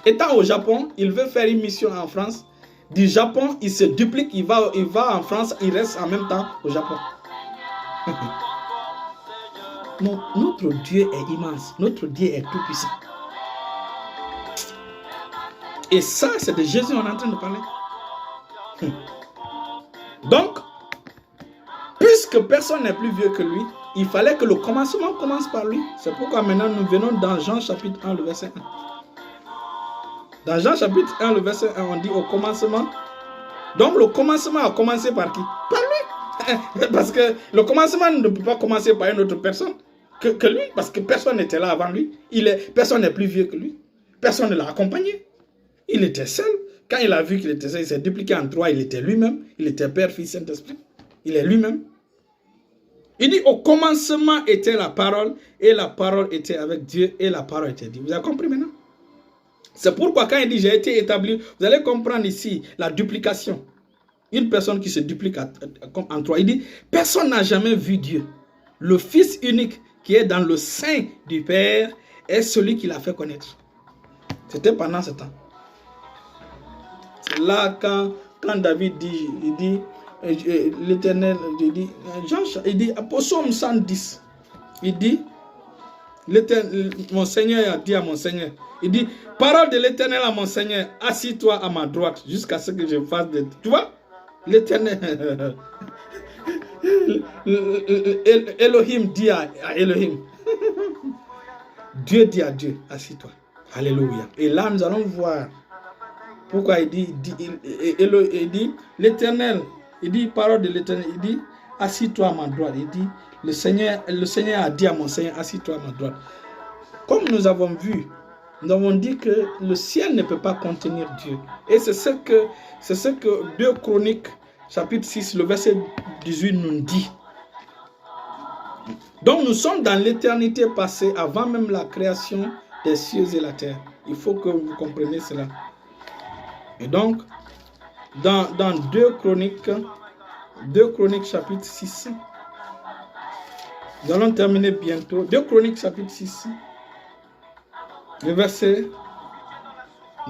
Étant au Japon, il veut faire une mission en France. Du Japon, il se duplique, il va en France, il reste en même temps au Japon. Notre Dieu est immense, notre Dieu est tout puissant. Et ça, c'est de Jésus qu'on est en train de parler. Donc, puisque personne n'est plus vieux que lui, il fallait que le commencement commence par lui. C'est pourquoi maintenant nous venons dans Jean chapitre 1, le verset 1. Dans Jean chapitre 1, le verset 1, on dit au commencement. Donc le commencement a commencé par qui? Par lui. Parce que le commencement ne peut pas commencer par une autre personne que lui. Parce que personne n'était là avant lui. Personne n'est plus vieux que lui. Personne ne l'a accompagné. Il était seul. Quand il a vu qu'il était seul, il s'est dupliqué en 3. Il était lui-même. Il était Père, Fils, Saint-Esprit. Il est lui-même. Il dit, au commencement était la parole, et la parole était avec Dieu, et la parole était Dieu. Vous avez compris maintenant? C'est pourquoi quand il dit, j'ai été établi, vous allez comprendre ici la duplication. Une personne qui se duplique en trois. Il dit, personne n'a jamais vu Dieu. Le Fils unique qui est dans le sein du Père est celui qui l'a fait connaître. C'était pendant ce temps. C'est là quand David dit, il dit, l'Éternel, il dit, Psaume 110, il dit, mon Seigneur a dit à mon Seigneur, il dit, parole de l'Éternel à mon Seigneur, assis-toi à ma droite jusqu'à ce que je fasse de... Tu vois, l'Éternel, Elohim dit à Elohim, Dieu dit à Dieu, assis-toi. Alléluia. Et là, nous allons voir pourquoi il dit l'Éternel, il dit, parole de l'Éternel, il dit, assis-toi à ma droite. Il dit, le Seigneur a dit à mon Seigneur, assis-toi à ma droite. Comme nous avons vu, nous avons dit que le ciel ne peut pas contenir Dieu. Et c'est ce que 2 Chroniques, chapitre 6, le verset 18 nous dit. Donc nous sommes dans l'éternité passée, avant même la création des cieux et la terre. Il faut que vous compreniez cela. Et donc, dans 2 Chroniques chapitre 6, nous allons terminer bientôt. 2 Chroniques chapitre 6, le verset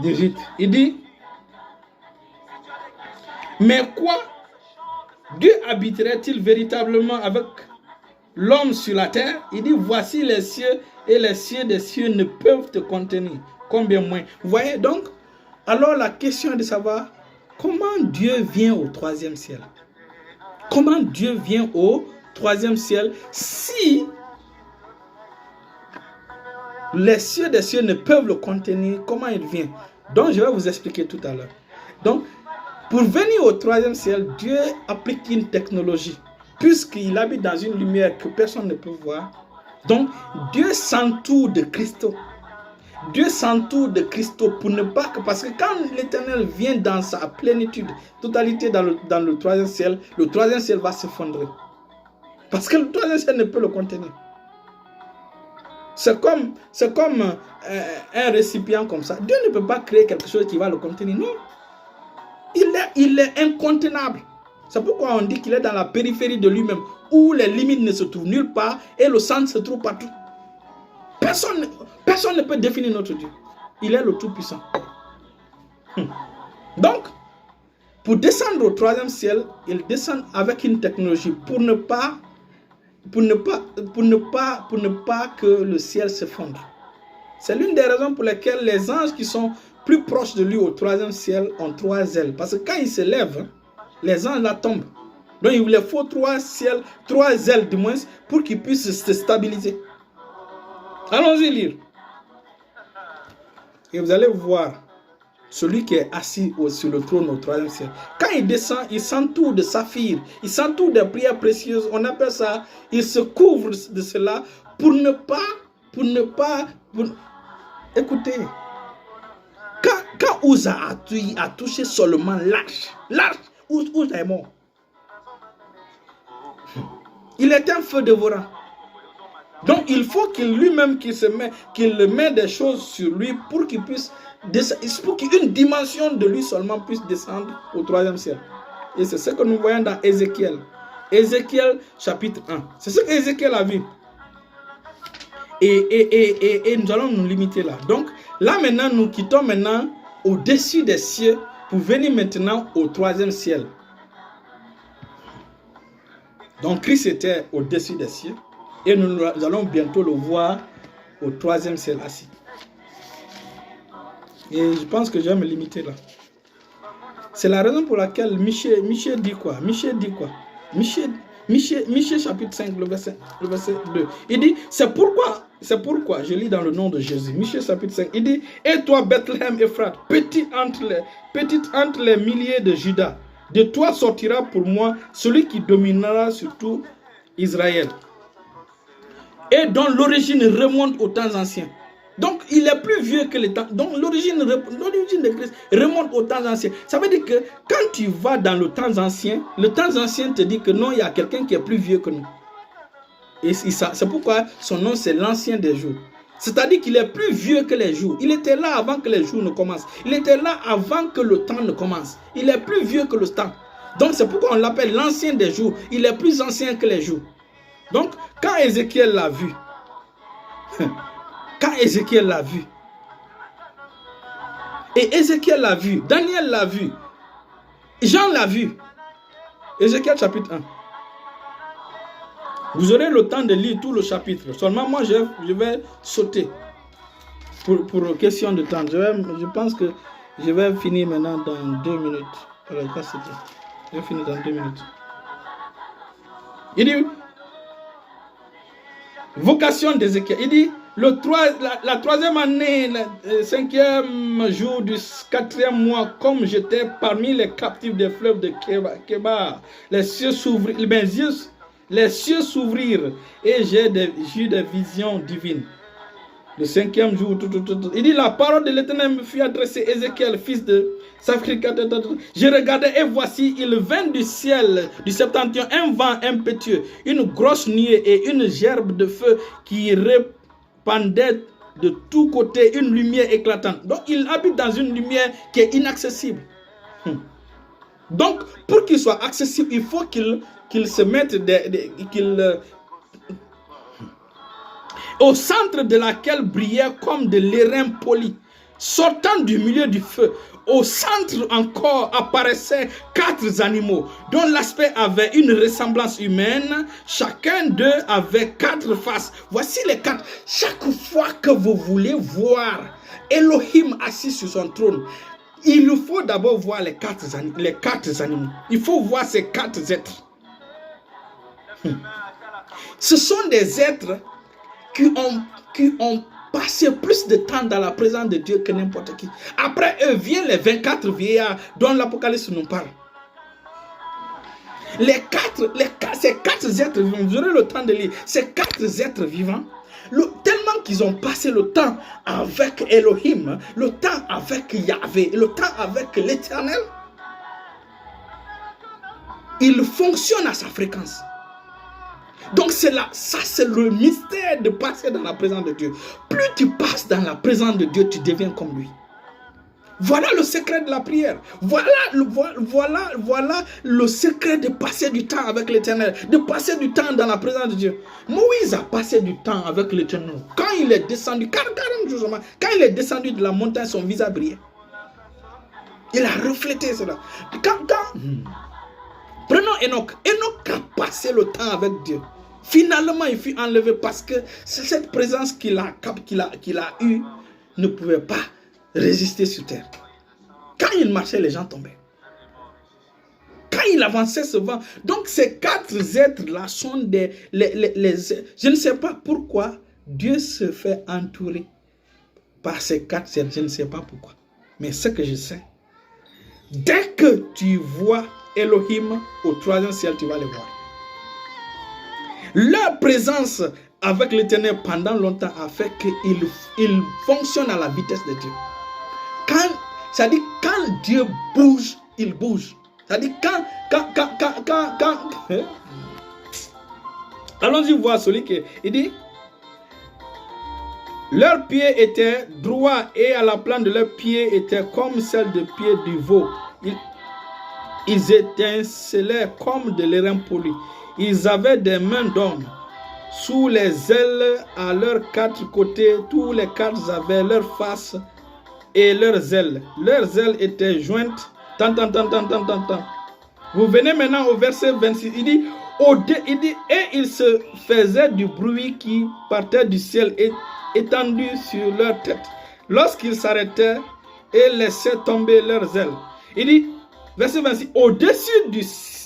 18. Il dit, mais quoi? Dieu habiterait-il véritablement avec l'homme sur la terre? Il dit, voici les cieux, et les cieux des cieux ne peuvent te contenir. Combien moins? Vous voyez donc? Alors la question est de savoir comment Dieu vient au troisième ciel. Comment Dieu vient au troisième ciel si les cieux des cieux ne peuvent le contenir? Comment il vient? Donc je vais vous expliquer tout à l'heure. Donc pour venir au troisième ciel, Dieu applique une technologie. Puisqu'il habite dans une lumière que personne ne peut voir. Donc Dieu s'entoure de cristaux. Dieu s'entoure de cristaux pour ne pas que... Parce que quand l'Éternel vient dans sa plénitude, totalité dans le troisième ciel va s'effondrer. Parce que le troisième ciel ne peut le contenir. C'est comme un récipient comme ça. Dieu ne peut pas créer quelque chose qui va le contenir. Non. Il est incontenable. C'est pourquoi on dit qu'il est dans la périphérie de lui-même, où les limites ne se trouvent nulle part et le centre se trouve partout. Personne ne peut définir notre Dieu. Il est le Tout-Puissant. Donc, pour descendre au troisième ciel, il descend avec une technologie pour ne pas que le ciel s'effondre. C'est l'une des raisons pour lesquelles les anges qui sont plus proches de lui au troisième ciel ont 3 ailes. Parce que quand ils se lèvent, les anges là tombent. Donc il leur faut 3 ailes du moins pour qu'ils puissent se stabiliser. Allons-y lire. Et vous allez voir celui qui est assis sur le trône au troisième ciel. Quand il descend, il s'entoure de saphirs, il s'entoure de prières précieuses. On appelle ça, il se couvre de cela pour ne pas. Écoutez, quand Uza a touché seulement l'arche, Uza est mort. Il est un feu dévorant. Donc il faut qu'il lui-même qu'il met des choses sur lui pour qu'il puisse pour qu'une dimension de lui seulement puisse descendre au troisième ciel. Et c'est ce que nous voyons dans Ézéchiel. Ézéchiel chapitre 1. C'est ce qu'Ézéchiel a vu. Et nous allons nous limiter là. Donc là maintenant nous quittons maintenant au-dessus des cieux pour venir maintenant au troisième ciel. Donc Christ était au-dessus des cieux. Et nous allons bientôt le voir au troisième ciel assis. Et je pense que je vais me limiter là. C'est la raison pour laquelle Michée dit quoi? Michée chapitre 5, le verset 2. Il dit, c'est pourquoi, je lis dans le nom de Jésus. Michée chapitre 5, il dit, et toi Bethléem Ephrate, petite entre les milliers de Juda, de toi sortira pour moi celui qui dominera sur tout Israël. Et dont l'origine remonte aux temps anciens. Donc, il est plus vieux que les temps. Donc, l'origine de Christ remonte aux temps anciens. Ça veut dire que quand tu vas dans le temps ancien te dit que non, il y a quelqu'un qui est plus vieux que nous. Et c'est pourquoi son nom c'est l'ancien des jours. C'est-à-dire qu'il est plus vieux que les jours. Il était là avant que les jours ne commencent. Il était là avant que le temps ne commence. Il est plus vieux que le temps. Donc c'est pourquoi on l'appelle l'ancien des jours. Il est plus ancien que les jours. Donc quand Ézéchiel l'a vu, et Ézéchiel l'a vu, Daniel l'a vu, Jean l'a vu. Ézéchiel chapitre 1. Vous aurez le temps de lire tout le chapitre. Seulement moi je vais sauter pour question de temps. Je pense que je vais finir maintenant dans 2 minutes. Alors, je vais finir dans 2 minutes. Il dit, vocation d'Ézéchiel. Il dit, la 3e année, le 5e jour du 4e mois, comme j'étais parmi les captifs des fleuves de Kébar, les cieux s'ouvrirent et j'ai eu des visions divines. Le 5e jour, il dit, la parole de l'Éternel me fut adressée, Ézéchiel, fils de Saphir. Je regardais et voici, il vint du ciel, du septentrion, un vent impétueux, une grosse nuée et une gerbe de feu qui répandait de tous côtés, une lumière éclatante. Donc il habite dans une lumière qui est inaccessible. Donc pour qu'il soit accessible, il faut qu'il se mette au centre de laquelle brillait comme de l'airain poli, sortant du milieu du feu. Au centre encore apparaissaient 4 animaux dont l'aspect avait une ressemblance humaine. Chacun d'eux avait 4 faces. Voici les 4. Chaque fois que vous voulez voir Elohim assis sur son trône, il faut d'abord voir les 4 animaux. Il faut voir ces 4 êtres. Ce sont des êtres qui ont passé plus de temps dans la présence de Dieu que n'importe qui. Après eux viennent les 24 vieillards dont l'Apocalypse nous parle. Ces 4 êtres vivants, vous aurez le temps de lire, ces 4 êtres vivants, tellement qu'ils ont passé le temps avec Elohim, le temps avec Yahvé, le temps avec l'Éternel, ils fonctionnent à sa fréquence. Donc ça c'est le mystère de passer dans la présence de Dieu. Plus tu passes dans la présence de Dieu, tu deviens comme lui. Voilà le secret de la prière. Voilà le secret de passer du temps avec l'Éternel, de passer du temps dans la présence de Dieu. Moïse a passé du temps avec l'Éternel. Quand il est descendu, 40 jours, quand il est descendu de la montagne, son visage brillait. Il a reflété cela. Prenons Enoch. Enoch a passé le temps avec Dieu. Finalement, il fut enlevé parce que cette présence qu'il a eue ne pouvait pas résister sur terre. Quand il marchait, les gens tombaient. Quand il avançait, ce vent. Donc, ces 4 êtres-là sont je ne sais pas pourquoi Dieu se fait entourer par ces 4 êtres. Je ne sais pas pourquoi. Mais ce que je sais, dès que tu vois Elohim au 3e ciel, tu vas les voir. Leur présence avec l'Éternel pendant longtemps a fait qu'ils fonctionnent à la vitesse de Dieu. C'est-à-dire quand Dieu bouge, il bouge. C'est-à-dire quand allons-y voir celui qui il dit, leurs pieds étaient droits et à la plante de leurs pieds était comme celle de pieds du veau. Ils étincelaient comme de l'airain poli. Ils avaient des mains d'homme. Sous les ailes, à leurs 4 côtés, tous les 4 avaient leurs faces et leurs ailes. Leurs ailes étaient jointes. Vous venez maintenant au verset 26. Il dit, et il se faisait du bruit qui partait du ciel étendu sur leur tête. Lorsqu'ils s'arrêtaient et laissaient tomber leurs ailes. Il dit, verset 26, au-dessus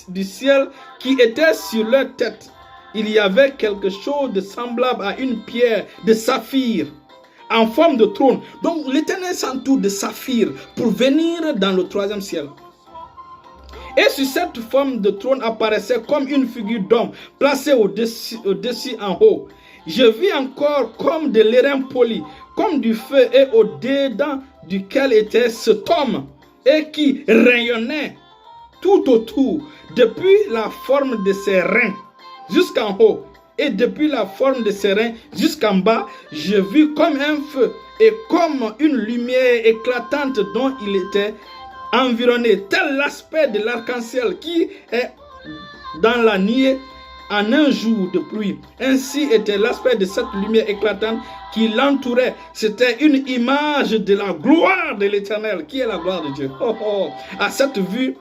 du ciel qui était sur leur tête, il y avait quelque chose de semblable à une pierre de saphir en forme de trône. Donc l'Éternel s'entoure de saphir pour venir dans le 3e ciel. Et sur cette forme de trône apparaissait comme une figure d'homme placée au-dessus en haut. Je vis encore comme de l'airain poli, comme du feu et au-dedans duquel était cet homme et qui rayonnait tout autour, depuis la forme de ses reins jusqu'en haut. et depuis la forme de ses reins jusqu'en bas, je vis comme un feu et comme une lumière éclatante dont il était environné, tel l'aspect de l'arc-en-ciel qui est dans la nuée en un jour de pluie. Ainsi était l'aspect de cette lumière éclatante qui l'entourait. C'était une image de la gloire de l'Éternel. Qui est la gloire de Dieu? Oh, oh. À cette vue,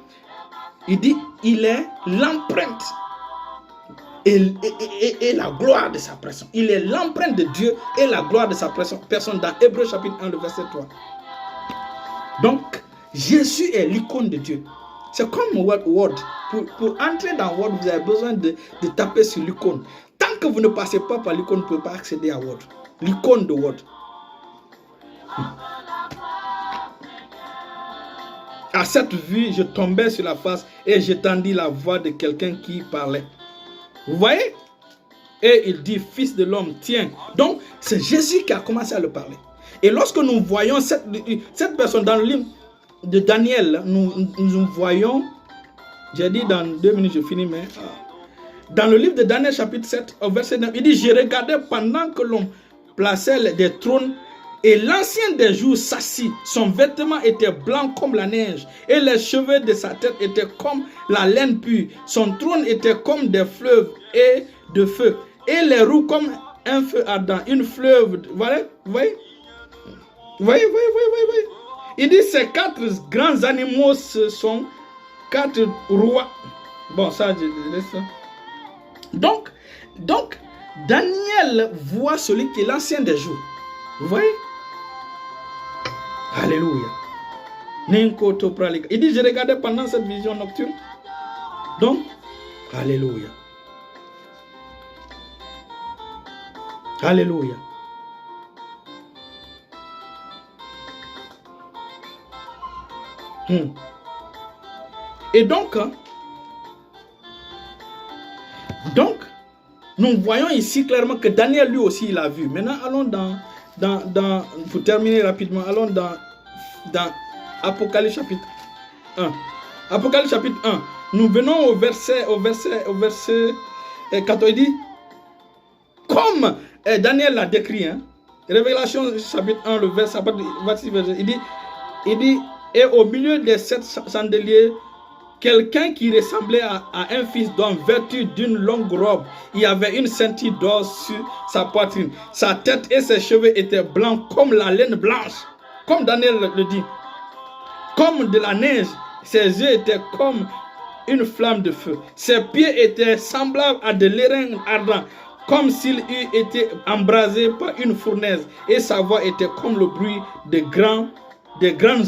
il dit, il est l'empreinte et la gloire de sa personne. Il est l'empreinte de Dieu et la gloire de sa personne dans Hébreux chapitre 1, le verset 3. Donc, Jésus est l'icône de Dieu. C'est comme Word. Pour entrer dans Word, vous avez besoin de taper sur l'icône. Tant que vous ne passez pas par l'icône, vous ne pouvez pas accéder à Word. L'icône de Word. À cette vue, je tombais sur la face et j'entendis la voix de quelqu'un qui parlait. Vous voyez? Et il dit, fils de l'homme, tiens. Donc, c'est Jésus qui a commencé à le parler. Et lorsque nous voyons cette personne dans le livre de Daniel, nous voyons, j'ai dit dans 2 minutes, je finis, mais dans le livre de Daniel chapitre 7, au verset 9, il dit, je regardais pendant que l'on plaçait des trônes et l'ancien des jours s'assit. Son vêtement était blanc comme la neige et les cheveux de sa tête étaient comme la laine pure. Son trône était comme des fleuves et de feu et les roues comme un feu ardent, une fleuve. Voyez? Voyez. Il dit ces 4 grands animaux, ce sont 4 rois. Bon, ça, je laisse ça. Donc, Daniel voit celui qui est l'ancien des jours. Vous voyez? Alléluia. Il dit, je regardais pendant cette vision nocturne. Donc, alléluia. Alléluia. Et donc, nous voyons ici clairement que Daniel lui aussi il a vu. Maintenant, allons pour terminer rapidement, allons dans Apocalypse chapitre 1. Apocalypse chapitre 1. Nous venons au verset 14. Il dit, comme Daniel l'a décrit, Révélation chapitre 1, le verset 26, il dit, et au milieu des 7 chandeliers, quelqu'un qui ressemblait à un fils d'homme, vêtu d'une longue robe. Il y avait une ceinture d'or sur sa poitrine. Sa tête et ses cheveux étaient blancs comme la laine blanche. Comme Daniel le dit. Comme de la neige. Ses yeux étaient comme une flamme de feu. Ses pieds étaient semblables à de l'airain ardent, comme s'il eût été embrasé par une fournaise. Et sa voix était comme le bruit des grandes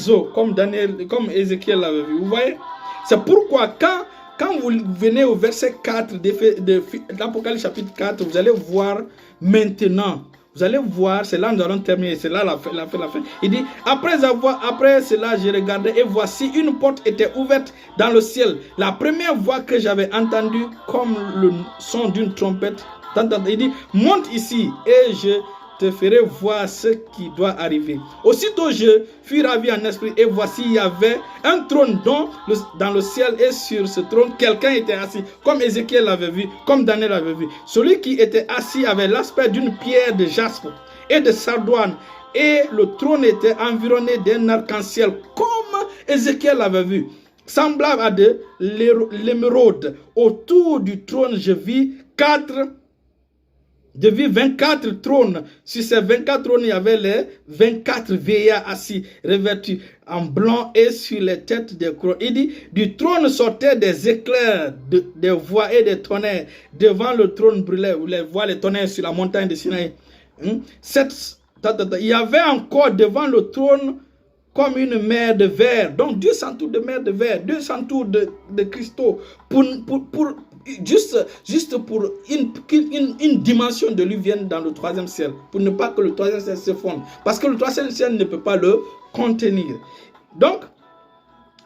eaux, comme Ézéchiel l'avait vu. Vous voyez? C'est pourquoi quand vous venez au verset 4 de l'Apocalypse chapitre 4, vous allez voir maintenant. Vous allez voir, c'est là que nous allons terminer, c'est là la fin. Il dit, après cela, je regardais et voici une porte était ouverte dans le ciel. La première voix que j'avais entendue comme le son d'une trompette, il dit, monte ici et je te ferai voir ce qui doit arriver. Aussitôt je fus ravi en esprit et voici il y avait un trône dans le ciel et sur ce trône quelqu'un était assis comme Ézéchiel l'avait vu, comme Daniel l'avait vu. Celui qui était assis avait l'aspect d'une pierre de jaspe et de sardoine et le trône était environné d'un arc-en-ciel comme Ézéchiel l'avait vu, semblable à de l'émeraude. Autour du trône je vis 24 trônes. Sur ces 24 trônes, il y avait les 24 vieillards assis, revêtus en blanc et sur les têtes des couronnes. Il dit, du trône sortaient des éclairs, des voix et des tonnerres. Devant le trône brûlait, vous les voyez, les tonnerres sur la montagne de Sinaï. Il y avait encore devant le trône comme une mer de verre. Donc Dieu s'entoure de mer de verre, Dieu s'entoure de cristaux juste pour une dimension de lui vienne dans le 3e ciel, pour ne pas que le 3e ciel se fonde, parce que le 3e ciel ne peut pas le contenir. Donc,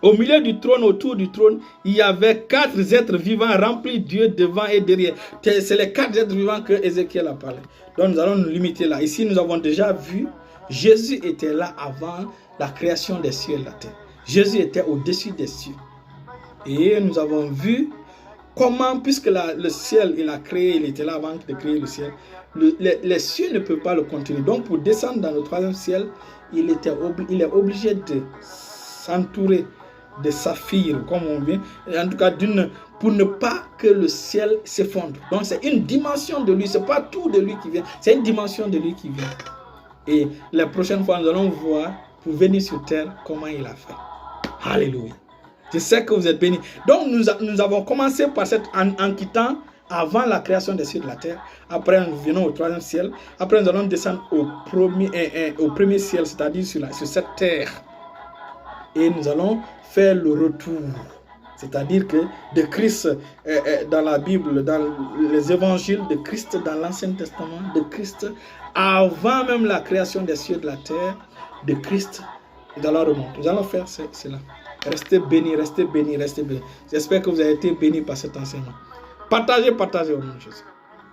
au milieu du trône, autour du trône, il y avait 4 êtres vivants remplis Dieu devant et derrière. C'est les 4 êtres vivants que Ézéchiel a parlé. Donc, nous allons nous limiter là. Ici, nous avons déjà vu, Jésus était là avant la création des cieux et de la terre. Jésus était au-dessus des cieux. Et nous avons vu comment, puisque le ciel, il a créé, il était là avant de créer le ciel, les cieux ne peuvent pas le contenir. Donc, pour descendre dans le troisième ciel, il est obligé de s'entourer de saphir, comme on vient, en tout cas pour ne pas que le ciel s'effondre. Donc c'est une dimension de lui, c'est pas tout de lui qui vient, c'est une dimension de lui qui vient. Et la prochaine fois, nous allons voir, pour venir sur terre, comment il a fait. Alléluia. Je sais que vous êtes bénis. Donc nous avons commencé par en quittant avant la création des cieux de la terre. Après, nous venons au troisième ciel. Après, nous allons descendre au premier ciel, c'est-à-dire sur cette terre. Et nous allons faire le retour. C'est-à-dire que de Christ dans la Bible, dans les évangiles de Christ, dans l'Ancien Testament, de Christ, avant même la création des cieux de la terre, de Christ, nous allons remonter. Nous allons faire cela. Restez bénis, restez bénis, restez bénis. J'espère que vous avez été bénis par cet enseignement. Partagez au nom de Jésus.